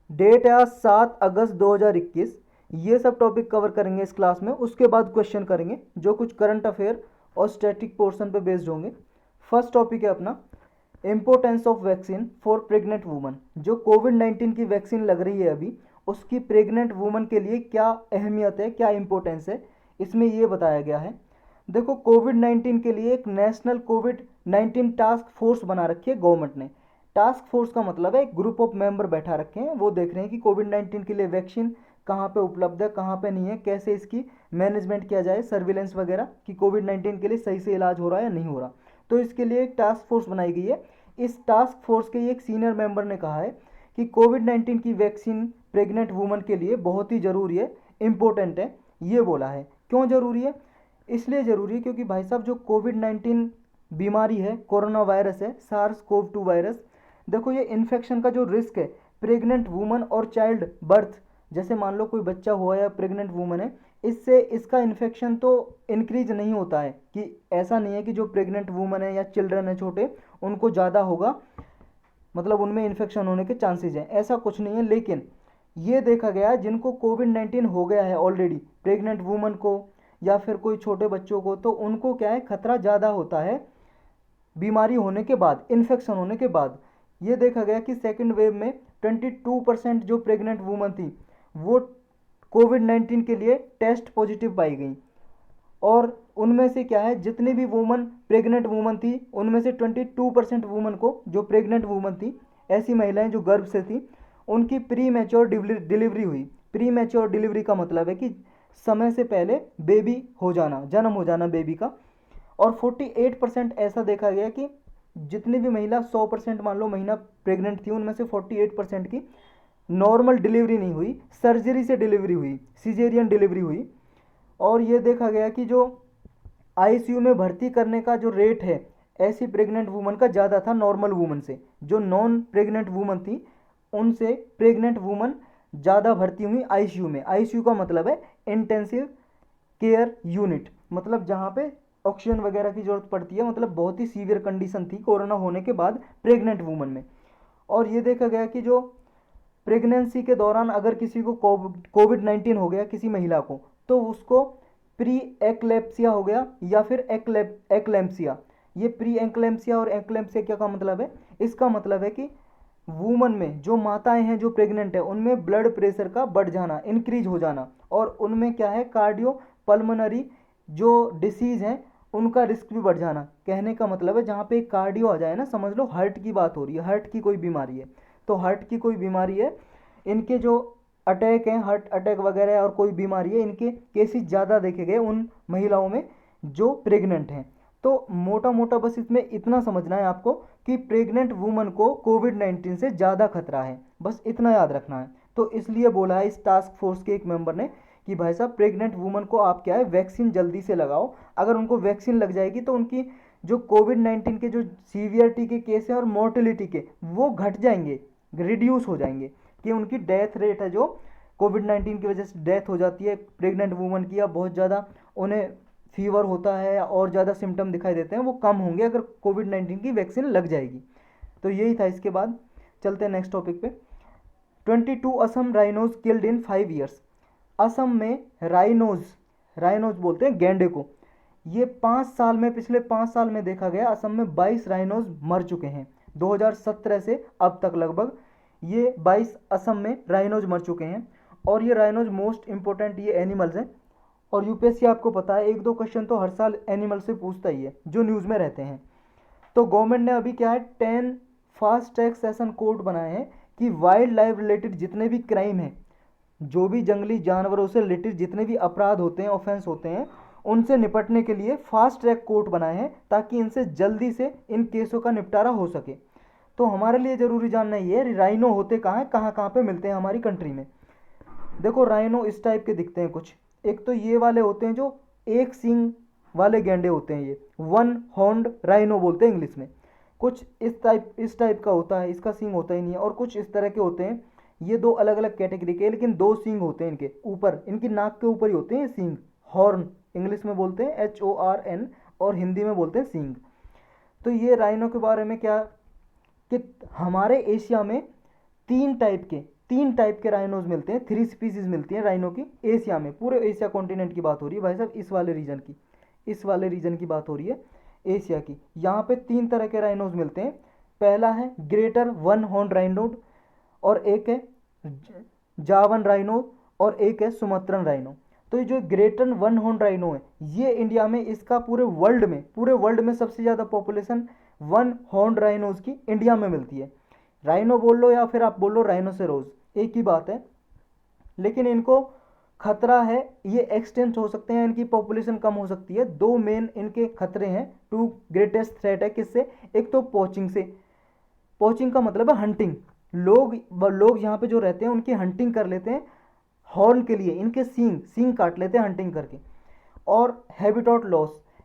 Date है आज 7 अगस्त 2021। ये सब टॉपिक कवर करेंगे इस क्लास में। उसके बाद क्वेश्चन करेंगे जो कुछ करंट अफेयर और स्टैटिक पोर्शन पे बेस्ड होंगे। फर्स्ट टॉपिक है अपना importance of vaccine for pregnant woman. जो कोविड-19 की वैक्सीन लग रही है अभी, उसकी प्रेग्नेंट वुमन के लिए क्या अहमियत है, क्या इंपॉर्टेंस है, इसमें ये बताया गया है। देखो, कोविड-19 के लिए एक नेशनल कोविड-19 टास्क फोर्स बना रखी है गवर्नमेंट ने। टास्क फोर्स का मतलब है एक ग्रुप ऑफ मेंबर बैठा रखे हैं, वो देख रहे हैं कि कोविड-19 के लिए वैक्सीन कहाँ पे उपलब्ध है, कहाँ पे नहीं है, कैसे इसकी मैनेजमेंट किया जाए, सर्विलेंस वगैरह कि कोविड-19 के लिए सही से इलाज हो रहा है या नहीं हो रहा। तो इसके लिए एक टास्क फोर्स बनाई गई है। इस टास्क फोर्स के एक सीनियर मेंबर ने कहा है कि कोविड-19 की वैक्सीन प्रेग्नेंट वुमन के लिए बहुत ही ज़रूरी है, इम्पोर्टेंट है। ये बोला है। क्यों ज़रूरी है? इसलिए ज़रूरी है क्योंकि भाई साहब जो कोविड-19 बीमारी है, कोरोना वायरस है, सार्स कोव 2 वायरस। देखो, ये इन्फेक्शन का जो रिस्क है प्रेग्नेंट वुमन और चाइल्ड बर्थ, जैसे मान लो कोई बच्चा हुआ या प्रेग्नेंट वुमन है, इससे इसका इन्फेक्शन तो इंक्रीज नहीं होता है। कि ऐसा नहीं है कि जो प्रेग्नेंट वुमन है या चिल्ड्रन है छोटे, उनको ज़्यादा होगा, मतलब उनमें इन्फेक्शन होने के चांसेस हैं, ऐसा कुछ नहीं है। लेकिन ये देखा गया है जिनको कोविड-19 हो गया है ऑलरेडी, प्रेग्नेंट वुमन को या फिर कोई छोटे बच्चों को, तो उनको क्या है, खतरा ज़्यादा होता है बीमारी होने के बाद, इन्फेक्शन होने के बाद। ये देखा गया कि सेकेंड वेव में 22% जो प्रेग्नेंट वुमन थी वो कोविड-19 के लिए टेस्ट पॉजिटिव पाई गई। और उनमें से क्या है, जितनी भी वुमन प्रेग्नेंट वुमन थी उनमें से 22% वुमन को, जो प्रेग्नेंट वुमन थी, ऐसी महिलाएं जो गर्भ से थी, उनकी प्री मैच्योर डिलीवरी हुई। प्री मैच्योर डिलीवरी का मतलब है कि समय से पहले बेबी हो जाना, जन्म हो जाना बेबी का। और 48% ऐसा देखा गया कि जितनी भी महिला 100% मान लो महीना प्रेग्नेंट थी, उनमें से 48% की नॉर्मल डिलीवरी नहीं हुई, सर्जरी से डिलीवरी हुई, सिजेरियन डिलीवरी हुई। और ये देखा गया कि जो आईसीयू में भर्ती करने का जो रेट है, ऐसी प्रेग्नेंट वुमन का ज़्यादा था नॉर्मल वुमन से। जो नॉन प्रेग्नेंट वुमन थी उनसे प्रेग्नेंट वुमन ज़्यादा भर्ती हुई आईसीयू में। आईसीयू का मतलब है इंटेंसिव केयर यूनिट, मतलब जहाँ पे ऑक्सीजन वगैरह की जरूरत पड़ती है, मतलब बहुत ही सीवियर कंडीशन थी कोरोना होने के बाद प्रेग्नेंट वुमन में। और ये देखा गया कि जो प्रेगनेंसी के दौरान अगर किसी को कोविड-19 हो गया किसी महिला को, तो उसको प्री एक्लेप्सिया हो गया या फिर एक्लेम्सिया। ये प्री एक्लेम्सिया और एक्लेम्सिया क्या का मतलब है? इसका मतलब है कि वुमन में जो माताएं हैं जो प्रेग्नेंट है, उनमें ब्लड प्रेशर का बढ़ जाना, इंक्रीज हो जाना, और उनमें क्या है, कार्डियो पल्मोनरी जो डिसीज़ हैं उनका रिस्क भी बढ़ जाना। कहने का मतलब है जहाँ पे कार्डियो आ जाए ना, समझ लो हार्ट की बात हो रही है, हार्ट की कोई बीमारी है, तो हार्ट की कोई बीमारी है, इनके जो अटैक हैं, हार्ट अटैक वगैरह और कोई बीमारी है, इनके केसेस ज़्यादा देखे गए उन महिलाओं में जो प्रेग्नेंट हैं। तो मोटा मोटा बस इसमें इतना समझना है आपको कि प्रेग्नेंट वुमन को कोविड-19 से ज़्यादा खतरा है, बस इतना याद रखना है। तो इसलिए बोला है इस टास्क फोर्स के एक मेंबर ने कि भाई साहब प्रेग्नेंट वुमन को आप क्या है, वैक्सीन जल्दी से लगाओ। अगर उनको वैक्सीन लग जाएगी तो उनकी जो कोविड-19 के जो सीवियरिटी के केस हैं और मोर्टेलिटी के, वो घट जाएंगे, रिड्यूस हो जाएंगे। कि उनकी डेथ रेट है, जो कोविड-19 की वजह से डेथ हो जाती है प्रेग्नेंट वुमन की, या बहुत ज़्यादा उन्हें फीवर होता है या और ज़्यादा सिम्टम दिखाई देते हैं, वो कम होंगे अगर कोविड-19 की वैक्सीन लग जाएगी। तो यही था। इसके बाद चलते हैं नेक्स्ट टॉपिक पे। 22 Assam rhinos killed in 5 years. Assam में राइनोज, राइनोज बोलते हैं गैंडे को, ये 5 साल में, पिछले 5 साल में देखा गया असम में 22 राइनोज मर चुके हैं। 2017 से अब तक लगभग ये 22 असम में राइनोज मर चुके हैं। और ये राइनोज मोस्ट इंपॉर्टेंट ये एनिमल्स हैं। और यूपीएससी आपको पता है 1-2 क्वेश्चन तो हर साल एनिमल से पूछता ही है जो न्यूज़ में रहते हैं। तो गवर्नमेंट ने अभी क्या है, 10 फास्ट ट्रैक सेशन कोर्ट बनाए हैं कि वाइल्ड लाइफ रिलेटेड जितने भी क्राइम हैं, जो भी जंगली जानवरों से रिलेटेड जितने भी अपराध होते हैं, ऑफेंस होते हैं, उनसे निपटने के लिए फास्ट ट्रैक कोर्ट बनाए हैं ताकि इनसे जल्दी से इन केसों का निपटारा हो सके। तो हमारे लिए ज़रूरी जानना ये है राइनो होते कहाँ हैं, कहाँ कहाँ पे मिलते हैं हमारी कंट्री में। देखो, राइनो इस टाइप के दिखते हैं कुछ। एक तो ये वाले होते हैं जो एक सींग वाले गैंडे होते हैं, ये वन हॉर्न्ड राइनो बोलते हैं इंग्लिश में। कुछ इस टाइप का होता है, इसका सींग होता ही नहीं है। और कुछ इस तरह के होते हैं। ये दो अलग अलग कैटेगरी के, लेकिन 2 सींग होते हैं इनके ऊपर, इनकी नाक के ऊपर ही होते हैं ये सींग। हॉर्न इंग्लिश में बोलते हैं HORN, और हिंदी में बोलते हैं सींग। तो ये राइनो के बारे में क्या, कि हमारे एशिया में 3 टाइप के 3 टाइप के राइनोज मिलते हैं, 3 स्पीसीज मिलती हैं राइनो की एशिया में। पूरे एशिया कॉन्टिनेंट की बात हो रही है भाई साहब, इस वाले रीजन की बात हो रही है एशिया की। यहाँ पे 3 तरह के राइनोज मिलते हैं। पहला है ग्रेटर वन हॉर्न राइनो, और एक है जावन राइनो, और एक है सुमत्रन राइनो। तो ये जो ग्रेटर वन हॉर्न राइनो है, ये इंडिया में, इसका पूरे वर्ल्ड में सबसे ज़्यादा पॉपुलेशन वन हॉर्न राइनोज की इंडिया में मिलती है। राइनो बोल लो या फिर आप बोल लो राइनोसेरोज, एक ही बात है। लेकिन इनको खतरा है, ये एक्सटेंट हो सकते हैं, इनकी पॉपुलेशन कम हो सकती है। 2 मेन इनके खतरे हैं, 2 ग्रेटेस्ट थ्रेट है। किससे? एक तो पोचिंग से। पोचिंग का मतलब है हंटिंग। लोग यहाँ पे जो रहते हैं उनकी हंटिंग कर लेते हैं हॉर्न के लिए, इनके सींग काट लेते हैं हंटिंग करके। और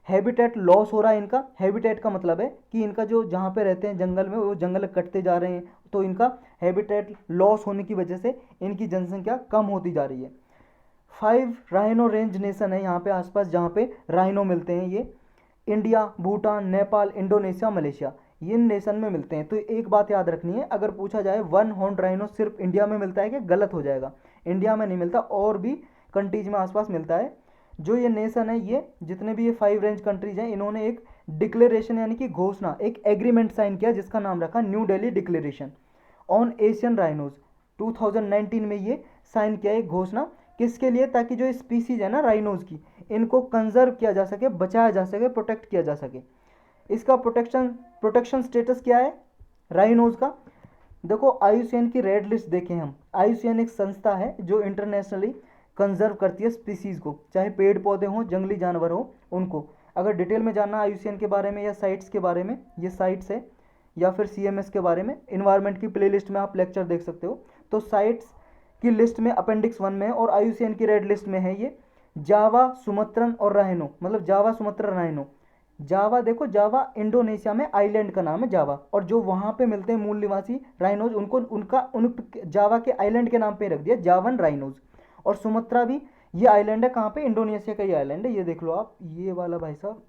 हैबिटेट लॉस हो रहा है इनका। हैबिटेट का मतलब है कि इनका जो जहाँ पे रहते हैं जंगल में, वो जंगल कटते जा रहे हैं, तो इनका हैबिटेट लॉस होने की वजह से इनकी जनसंख्या कम होती जा रही है। 5 राइनो रेंज नेशन है यहाँ पे आसपास, जहाँ पे राइनो मिलते हैं। ये India, Bhutan, Nepal, Indonesia, Malaysia, ये नेशन में मिलते हैं। तो एक बात याद रखनी है, अगर पूछा जाए वन हॉर्न राइनो सिर्फ इंडिया में मिलता है क्या, गलत हो जाएगा। इंडिया में नहीं मिलता, और भी कंट्रीज में आसपास मिलता है। जो ये नेशन है, ये जितने भी ये 5 रेंज कंट्रीज हैं, इन्होंने एक डिक्लेरेशन यानी कि घोषणा, एक एग्रीमेंट साइन किया, जिसका नाम रखा new Delhi declaration on Asian rhinos. 2019 में ये साइन किया एक घोषणा। किसके लिए? ताकि जो स्पीसीज है ना राइनोज की, इनको कंजर्व किया जा सके, बचाया जा सके, प्रोटेक्ट किया जा सके। इसका प्रोटेक्शन स्टेटस क्या है राइनोज का? देखो, IUCN की रेड लिस्ट देखें हम। IUCN एक संस्था है जो इंटरनेशनली कंजर्व करती है स्पीसीज को, चाहे पेड़ पौधे हों, जंगली जानवर हो, उनको। अगर डिटेल में जानना IUCN के बारे में या साइट्स के बारे में, ये साइट्स है, या फिर CMS के बारे में, इन्वायरमेंट की प्लेलिस्ट में आप लेक्चर देख सकते हो। तो साइट्स की लिस्ट में अपेंडिक्स 1 में है, और IUCN की रेड लिस्ट में है ये जावा, सुमत्रन और राइनो, मतलब जावा, सुमत्रन, राइनो। जावा, देखो जावा इंडोनेशिया में आइलैंड का नाम है जावा, और जो वहाँ पे मिलते हैं मूल निवासी राइनोज, उन जावा के आइलैंड के नाम पे रख दिया जावन राइनोज। और सुमत्रा भी ये आइलैंड है, कहाँ पे? इंडोनेशिया का ये आइलैंड है। ये देख लो आप, ये वाला भाई साहब,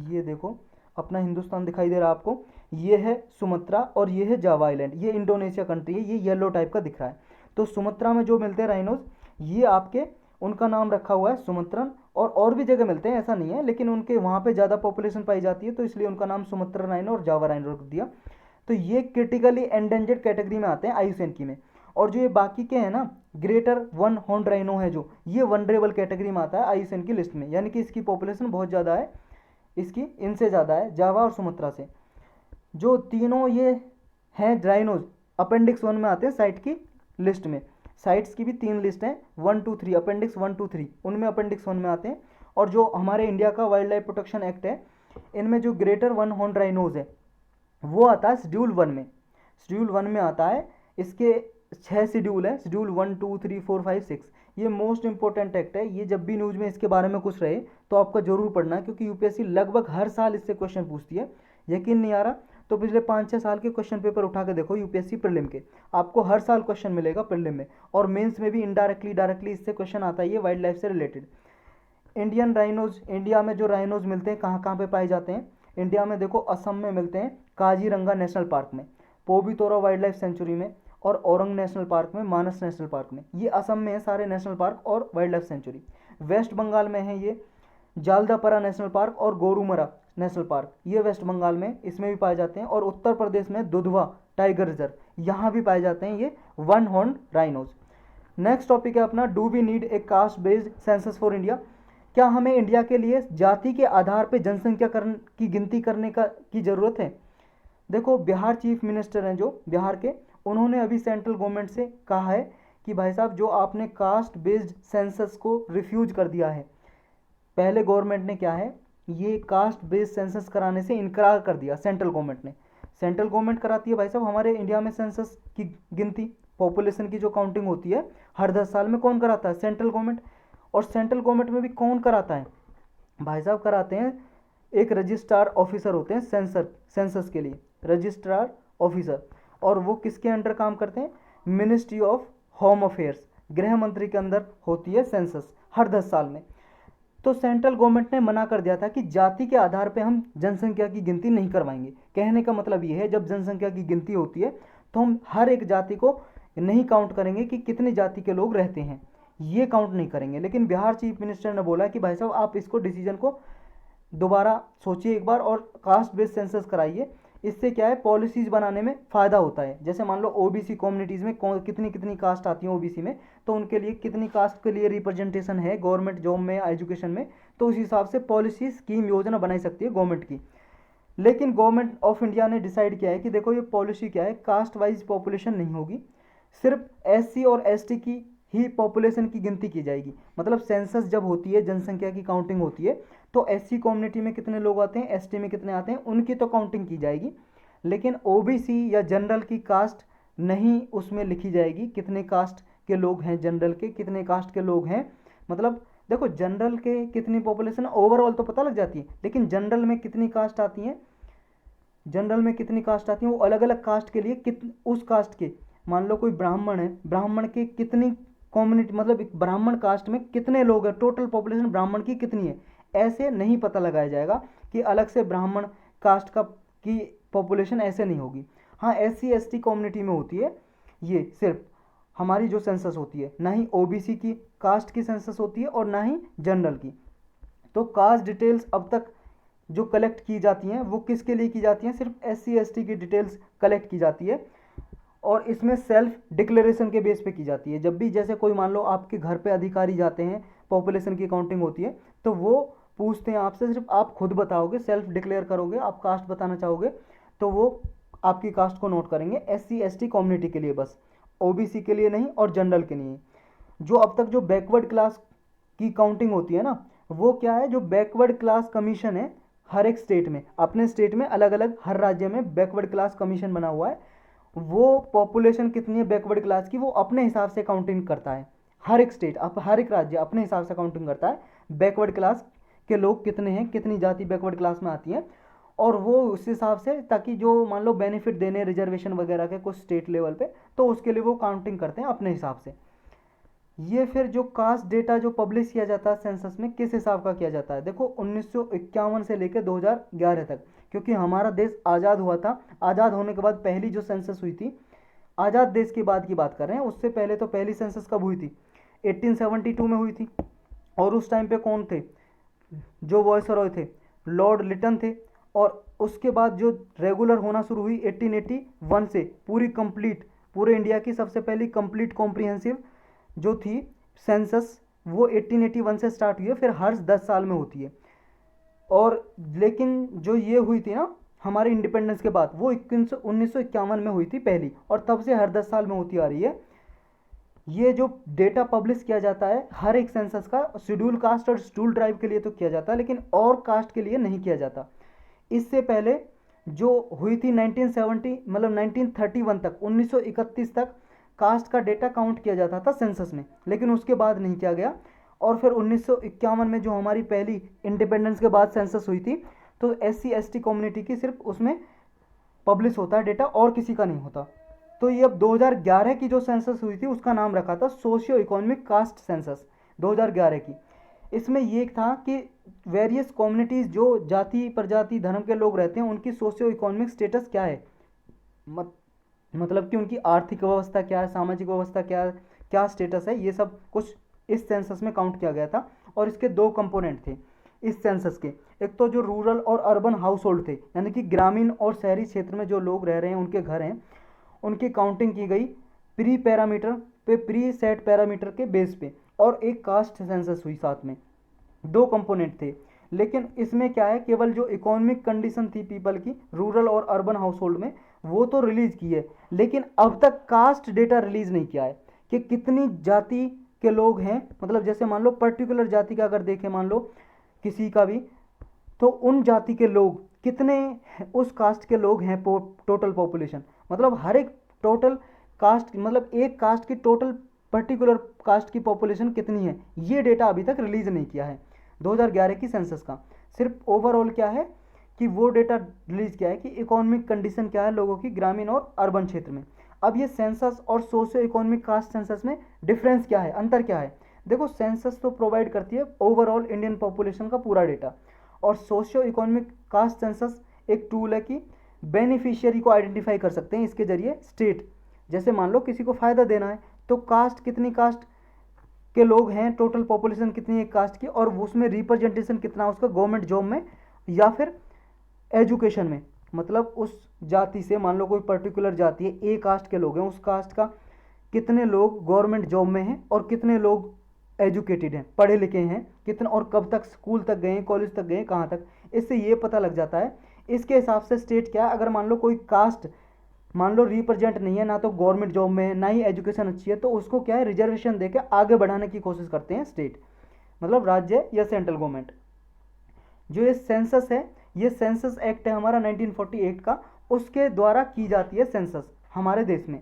ये देखो अपना हिंदुस्तान दिखाई दे रहा है आपको, ये है सुमत्रा और ये है जावा आइलैंड। ये इंडोनेशिया कंट्री है, ये येलो टाइप का दिख रहा है। तो सुमत्रा में जो मिलते हैं राइनोज, ये आपके, उनका नाम रखा हुआ है सुमत्रन। और भी जगह मिलते हैं, ऐसा नहीं है, लेकिन उनके वहाँ पे ज़्यादा पॉपुलेशन पाई जाती है, तो इसलिए उनका नाम सुमत्रन राइनो और जावा राइनो रख दिया। तो ये क्रिटिकली एंडेंजर्ड कैटेगरी में आते हैं IUCN की में। और जो ये बाकी के हैं ना, ग्रेटर वन हॉर्न राइनो है जो, ये वनरेबल कैटेगरी में आता है IUCN की लिस्ट में, यानी कि इसकी पॉपुलेशन बहुत ज़्यादा है, इसकी इनसे ज़्यादा है, जावा और सुमत्रा से। जो तीनों ये हैं राइनोज, अपेंडिक्स 1 में आते हैं साइट की लिस्ट में। साइट्स की भी 3 लिस्ट हैं, 1 2 3, अपेंडिक्स 1 2 3, उनमें अपेंडिक्स 1 में आते हैं। और जो हमारे इंडिया का वाइल्ड लाइफ प्रोटेक्शन एक्ट है, इनमें जो ग्रेटर वन हॉर्न राइनोज है, वो आता है शेड्यूल 1 में। शेड्यूल 1 में आता है, इसके 6 शेड्यूल है, शेड्यूल 1 2 3 4 5 6। ये मोस्ट इंपॉर्टेंट एक्ट है। ये जब भी न्यूज़ में इसके बारे में कुछ रहे तो आपका जरूर पढ़ना है, क्योंकि UPSC लगभग हर साल इससे क्वेश्चन पूछती है। यकीन नहीं आ रहा तो पिछले 5-6 साल के क्वेश्चन पेपर उठा के देखो UPSC प्रीलिम के, आपको हर साल क्वेश्चन मिलेगा प्रीलिम में, और मेंस में भी इनडायरेक्टली डायरेक्टली इससे क्वेश्चन आता ही है वाइल्ड लाइफ से रिलेटेड। इंडियन राइनोज, इंडिया में जो राइनोज मिलते हैं कहाँ कहाँ पे पाए जाते हैं? इंडिया में देखो, असम में मिलते हैं काजीरंगा नेशनल पार्क में, पोबितोरा वाइल्ड लाइफ सेंचुरी में, और औरंग नेशनल पार्क में, मानस नेशनल पार्क में। ये असम में है सारे नेशनल पार्क और wildlife sanctuary. West Bengal में है ये जालदापरा नेशनल पार्क और गोरुमरा नेशनल पार्क, ये वेस्ट बंगाल में, इसमें भी पाए जाते हैं। और उत्तर प्रदेश में दुधवा टाइगर रिजर्व, यहाँ भी पाए जाते हैं ये one horn rhinos. Next topic है अपना, do we need a caste based census for India? क्या हमें इंडिया के लिए जाति के आधार पर जनसंख्या की गिनती करने की ज़रूरत है? देखो, बिहार चीफ मिनिस्टर हैं जो बिहार के, उन्होंने अभी सेंट्रल गवर्नमेंट से कहा है कि भाई साहब, जो आपने कास्ट बेस्ड सेंसस को रिफ्यूज कर दिया है, पहले गवर्नमेंट ने क्या है, ये कास्ट बेस्ड सेंसस कराने से इनकार कर दिया सेंट्रल गवर्नमेंट ने। सेंट्रल गवर्नमेंट कराती है भाई साहब हमारे इंडिया में सेंसस की गिनती, पॉपुलेशन की जो काउंटिंग होती है हर 10 साल में, कौन कराता है? Central government. और सेंट्रल गवर्नमेंट में भी कौन कराता है भाई साहब? कराते हैं एक रजिस्ट्रार ऑफिसर होते हैं सेंसस के लिए, रजिस्ट्रार ऑफिसर। और वो किसके अंडर काम करते हैं? मिनिस्ट्री ऑफ होम अफेयर्स, गृह मंत्री के अंदर होती है सेंसस हर 10 साल में। तो सेंट्रल गवर्नमेंट ने मना कर दिया था कि जाति के आधार पे हम जनसंख्या की गिनती नहीं करवाएंगे। कहने का मतलब ये है, जब जनसंख्या की गिनती होती है तो हम हर एक जाति को नहीं काउंट करेंगे कि कितनी जाति के लोग रहते हैं, ये काउंट नहीं करेंगे। लेकिन बिहार चीफ मिनिस्टर ने बोला कि भाई साहब आप इसको डिसीजन को दोबारा सोचिए एक बार और कास्ट बेस्ड सेंसस कराइए। इससे क्या है, पॉलिसीज बनाने में फ़ायदा होता है। जैसे मान लो ओबीसी कम्युनिटीज़ में कितनी कितनी कास्ट आती हैं ओबीसी में, तो उनके लिए कितनी कास्ट के लिए रिप्रेजेंटेशन है गवर्नमेंट जॉब में, एजुकेशन में, तो उस हिसाब से पॉलिसी स्कीम योजना बनाई सकती है गवर्नमेंट की। लेकिन गवर्नमेंट ऑफ इंडिया ने डिसाइड किया है कि देखो ये पॉलिसी क्या है, कास्ट वाइज पॉपुलेशन नहीं होगी, सिर्फ एससी और एसटी की ही पॉपुलेशन की गिनती की जाएगी। मतलब सेंसस जब होती है, जनसंख्या की काउंटिंग होती है, तो एससी कम्युनिटी में कितने लोग आते हैं, एसटी में कितने आते हैं, उनकी तो काउंटिंग की जाएगी। लेकिन ओबीसी या जनरल की कास्ट नहीं उसमें लिखी जाएगी, कितने कास्ट के लोग हैं, जनरल के कितने कास्ट के लोग हैं। मतलब देखो जनरल के कितनी पॉपुलेशन ओवरऑल तो पता लग जाती है, लेकिन जनरल में कितनी कास्ट आती हैं, जनरल में कितनी कास्ट आती हैं, वो अलग अलग कास्ट के लिए उस कास्ट के, मान लो कोई ब्राह्मण है, ब्राह्मण के कितनी कम्युनिटी, मतलब एक ब्राह्मण कास्ट में कितने लोग हैं, टोटल पॉपुलेशन ब्राह्मण की कितनी है, ऐसे नहीं पता लगाया जाएगा कि अलग से ब्राह्मण कास्ट का की पॉपुलेशन ऐसे नहीं होगी। हाँ एससी एसटी कम्युनिटी में होती है ये, सिर्फ हमारी जो सेंसस होती है, ना ही ओबीसी की कास्ट की सेंसस होती है और ना ही जनरल की। तो कास्ट डिटेल्स अब तक जो कलेक्ट की जाती हैं वो किसके लिए की जाती हैं, सिर्फ एससी एसटी की डिटेल्स कलेक्ट की जाती है, और इसमें सेल्फ डिक्लेरेशन के बेस पे की जाती है। जब भी जैसे कोई मान लो आपके घर पे अधिकारी जाते हैं, पॉपुलेशन की काउंटिंग होती है, तो वो पूछते हैं आपसे, सिर्फ आप खुद बताओगे, सेल्फ डिक्लेयर करोगे, आप कास्ट बताना चाहोगे, तो वो आपकी कास्ट को नोट करेंगे एससी एसटी कम्युनिटी के लिए बस, ओबीसी के लिए नहीं और जनरल के लिए। जो अब तक जो बैकवर्ड क्लास की काउंटिंग होती है ना, वो क्या है, जो बैकवर्ड क्लास कमीशन है हर एक स्टेट में, अपने स्टेट में अलग अलग हर राज्य में बैकवर्ड क्लास कमीशन बना हुआ है, वो पॉपुलेशन कितनी है बैकवर्ड क्लास की वो अपने हिसाब से काउंटिंग करता है। हर एक स्टेट हर एक राज्य अपने हिसाब से काउंटिंग करता है बैकवर्ड क्लास के लोग कितने हैं, कितनी जाति बैकवर्ड क्लास में आती है, और वो उस हिसाब से, ताकि जो मान लो बेनिफिट देने रिजर्वेशन वगैरह के कुछ स्टेट लेवल पे, तो उसके लिए वो काउंटिंग करते हैं अपने हिसाब से। ये फिर जो कास्ट डेटा जो पब्लिश किया जाता है सेंसस में, किस हिसाब का किया जाता है, देखो 1951 से लेकर 2011 तक, क्योंकि हमारा देश आज़ाद हुआ था, आज़ाद होने के बाद पहली जो सेंसस हुई थी, आज़ाद देश के बाद की बात कर रहे हैं, उससे पहले तो पहली सेंसस कब हुई थी, 1872 में हुई थी। और उस टाइम पे कौन थे, जो वॉयसरॉय थे, लॉर्ड लिटन थे। और उसके बाद जो रेगुलर होना शुरू हुई 1881 से, पूरी कंप्लीट, पूरे इंडिया की सबसे पहली कंप्लीट कॉम्प्रिहेंसिव जो थी सेंसस, वो 1881 से स्टार्ट हुई है, फिर हर 10 साल में होती है। और लेकिन जो ये हुई थी ना हमारे इंडिपेंडेंस के बाद, वो 1951 में हुई थी पहली, और तब से हर 10 साल में होती आ रही है। ये जो डेटा पब्लिश किया जाता है हर एक सेंसस का, शेड्यूल कास्ट और शेड्यूल ट्राइब के लिए तो किया जाता है, लेकिन और कास्ट के लिए नहीं किया जाता। इससे पहले जो हुई थी 1970, मतलब 1931 तक, 1931 तक कास्ट का डेटा काउंट किया जाता था सेंसस में, लेकिन उसके बाद नहीं किया गया। और फिर 1951 में जो हमारी पहली इंडिपेंडेंस के बाद सेंसस हुई थी, तो एससी एसटी कम्युनिटी की सिर्फ उसमें पब्लिश होता है डेटा, और किसी का नहीं होता। तो ये अब 2011 की जो सेंसस हुई थी उसका नाम रखा था सोशियो इकोनॉमिक कास्ट सेंसस 2011 की। इसमें ये था कि वेरियस कम्युनिटीज़, जो जाति प्रजाति धर्म के लोग रहते हैं, उनकी सोशियो इकोनॉमिक स्टेटस क्या है, मतलब कि उनकी आर्थिक व्यवस्था क्या है, सामाजिक व्यवस्था क्या है, क्या स्टेटस है, ये सब कुछ इस सेंसस में काउंट किया गया था। और इसके दो कंपोनेंट थे इस सेंसस के, एक तो जो रूरल और अर्बन हाउस होल्ड थे, यानी कि ग्रामीण और शहरी क्षेत्र में जो लोग रह रहे हैं उनके घर हैं, उनकी काउंटिंग की गई प्री पैरामीटर पे, प्री सेट पैरामीटर के बेस पे, और एक कास्ट सेंसस हुई साथ में। दो कंपोनेंट थे, लेकिन इसमें क्या है, केवल जो इकोनॉमिक कंडीशन थी पीपल की रूरल और अर्बन हाउस होल्ड में, वो तो रिलीज की है, लेकिन अब तक कास्ट डेटा रिलीज नहीं किया है कि कितनी जाति के लोग हैं। मतलब जैसे मान लो पर्टिकुलर जाति का अगर देखें, मान लो किसी का भी, तो उन जाति के लोग कितने उस कास्ट के लोग हैं, टोटल पॉपुलेशन, मतलब हर एक टोटल कास्ट, मतलब एक कास्ट की टोटल पर्टिकुलर कास्ट की पॉपुलेशन कितनी है, ये डेटा अभी तक रिलीज नहीं किया है 2011 की सेंसस का। सिर्फ ओवरऑल क्या है कि वो डेटा रिलीज किया है कि इकोनॉमिक कंडीशन क्या है लोगों की ग्रामीण और अर्बन क्षेत्र में। अब ये सेंसस और सोशियो इकोनॉमिक कास्ट सेंसस में डिफरेंस क्या है, अंतर क्या है, देखो सेंसस तो प्रोवाइड करती है ओवरऑल इंडियन पॉपुलेशन का पूरा डेटा, और सोशियो इकोनॉमिक कास्ट सेंसस एक टूल है कि बेनिफिशियरी को आइडेंटिफाई कर सकते हैं इसके जरिए स्टेट, जैसे मान लो किसी को फ़ायदा देना है तो कास्ट, कितनी कास्ट के लोग हैं, टोटल पॉपुलेशन कितनी है कास्ट की, और उसमें रिप्रेजेंटेशन कितना उसका गवर्नमेंट जॉब में या फिर एजुकेशन में। मतलब उस जाति से, मान लो कोई पर्टिकुलर जाति है, ए कास्ट के लोग हैं, उस कास्ट का कितने लोग गवर्नमेंट जॉब में हैं और कितने लोग एजुकेटेड हैं, पढ़े लिखे हैं कितने, और कब तक स्कूल तक गए, कॉलेज तक गए, कहाँ तक, इससे ये पता लग जाता है। इसके हिसाब से स्टेट क्या है, अगर मान लो कोई कास्ट मान लो रिप्रेजेंट नहीं है, ना तो गवर्नमेंट जॉब में है, ना ही एजुकेशन अच्छी है, तो उसको क्या है रिजर्वेशन देकर आगे बढ़ाने की कोशिश करते हैं स्टेट, मतलब राज्य या सेंट्रल गवर्नमेंट। जो ये सेंसस है, ये सेंसस एक्ट है हमारा 1948 का, उसके द्वारा की जाती है सेंसस हमारे देश में।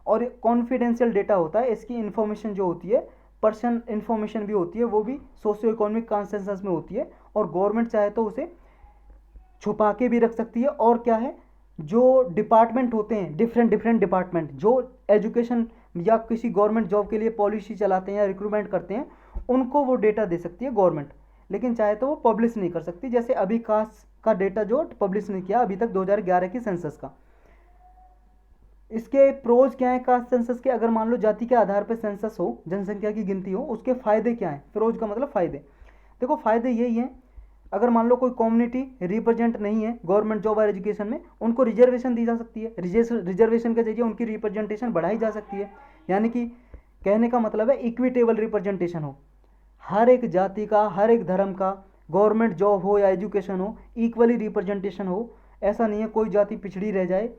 और कॉन्फिडेंशियल डेटा होता है, इसकी इन्फॉर्मेशन जो होती है पर्सन इन्फॉर्मेशन भी होती है, वो भी सोशियो इकोनॉमिक कंसेंसस में होती है, और गवर्नमेंट चाहे तो उसे छुपा के भी रख सकती है। और क्या है, जो डिपार्टमेंट होते हैं, डिफरेंट डिपार्टमेंट जो एजुकेशन या किसी गवर्नमेंट जॉब के लिए पॉलिसी चलाते हैं या रिक्रूटमेंट करते हैं, उनको वो डेटा दे सकती है गवर्नमेंट, लेकिन चाहे तो वो पब्लिश नहीं कर सकती। जैसे अभी कास्ट का डेटा जो पब्लिश नहीं किया अभी तक 2011 की सेंसस का। इसके प्रोज क्या है कास्ट सेंसस के, अगर मान लो जाति के आधार पर सेंसस हो, जनसंख्या की गिनती हो, उसके फायदे क्या हैं। प्रोज का मतलब फायदे, देखो फायदे यही हैं, अगर मान लो कोई कम्युनिटी रिप्रेजेंट नहीं है गवर्नमेंट जॉब और एजुकेशन में, उनको रिजर्वेशन दी जा सकती है, रिजर्वेशन के जरिए उनकी रिप्रेजेंटेशन बढ़ाई जा सकती है। यानी कि कहने का मतलब है इक्विटेबल रिप्रेजेंटेशन हो, हर एक जाति का, हर एक धर्म का, गवर्नमेंट जॉब हो या एजुकेशन हो, इक्वली रिप्रेजेंटेशन हो। ऐसा नहीं है कोई जाति पिछड़ी रह जाए।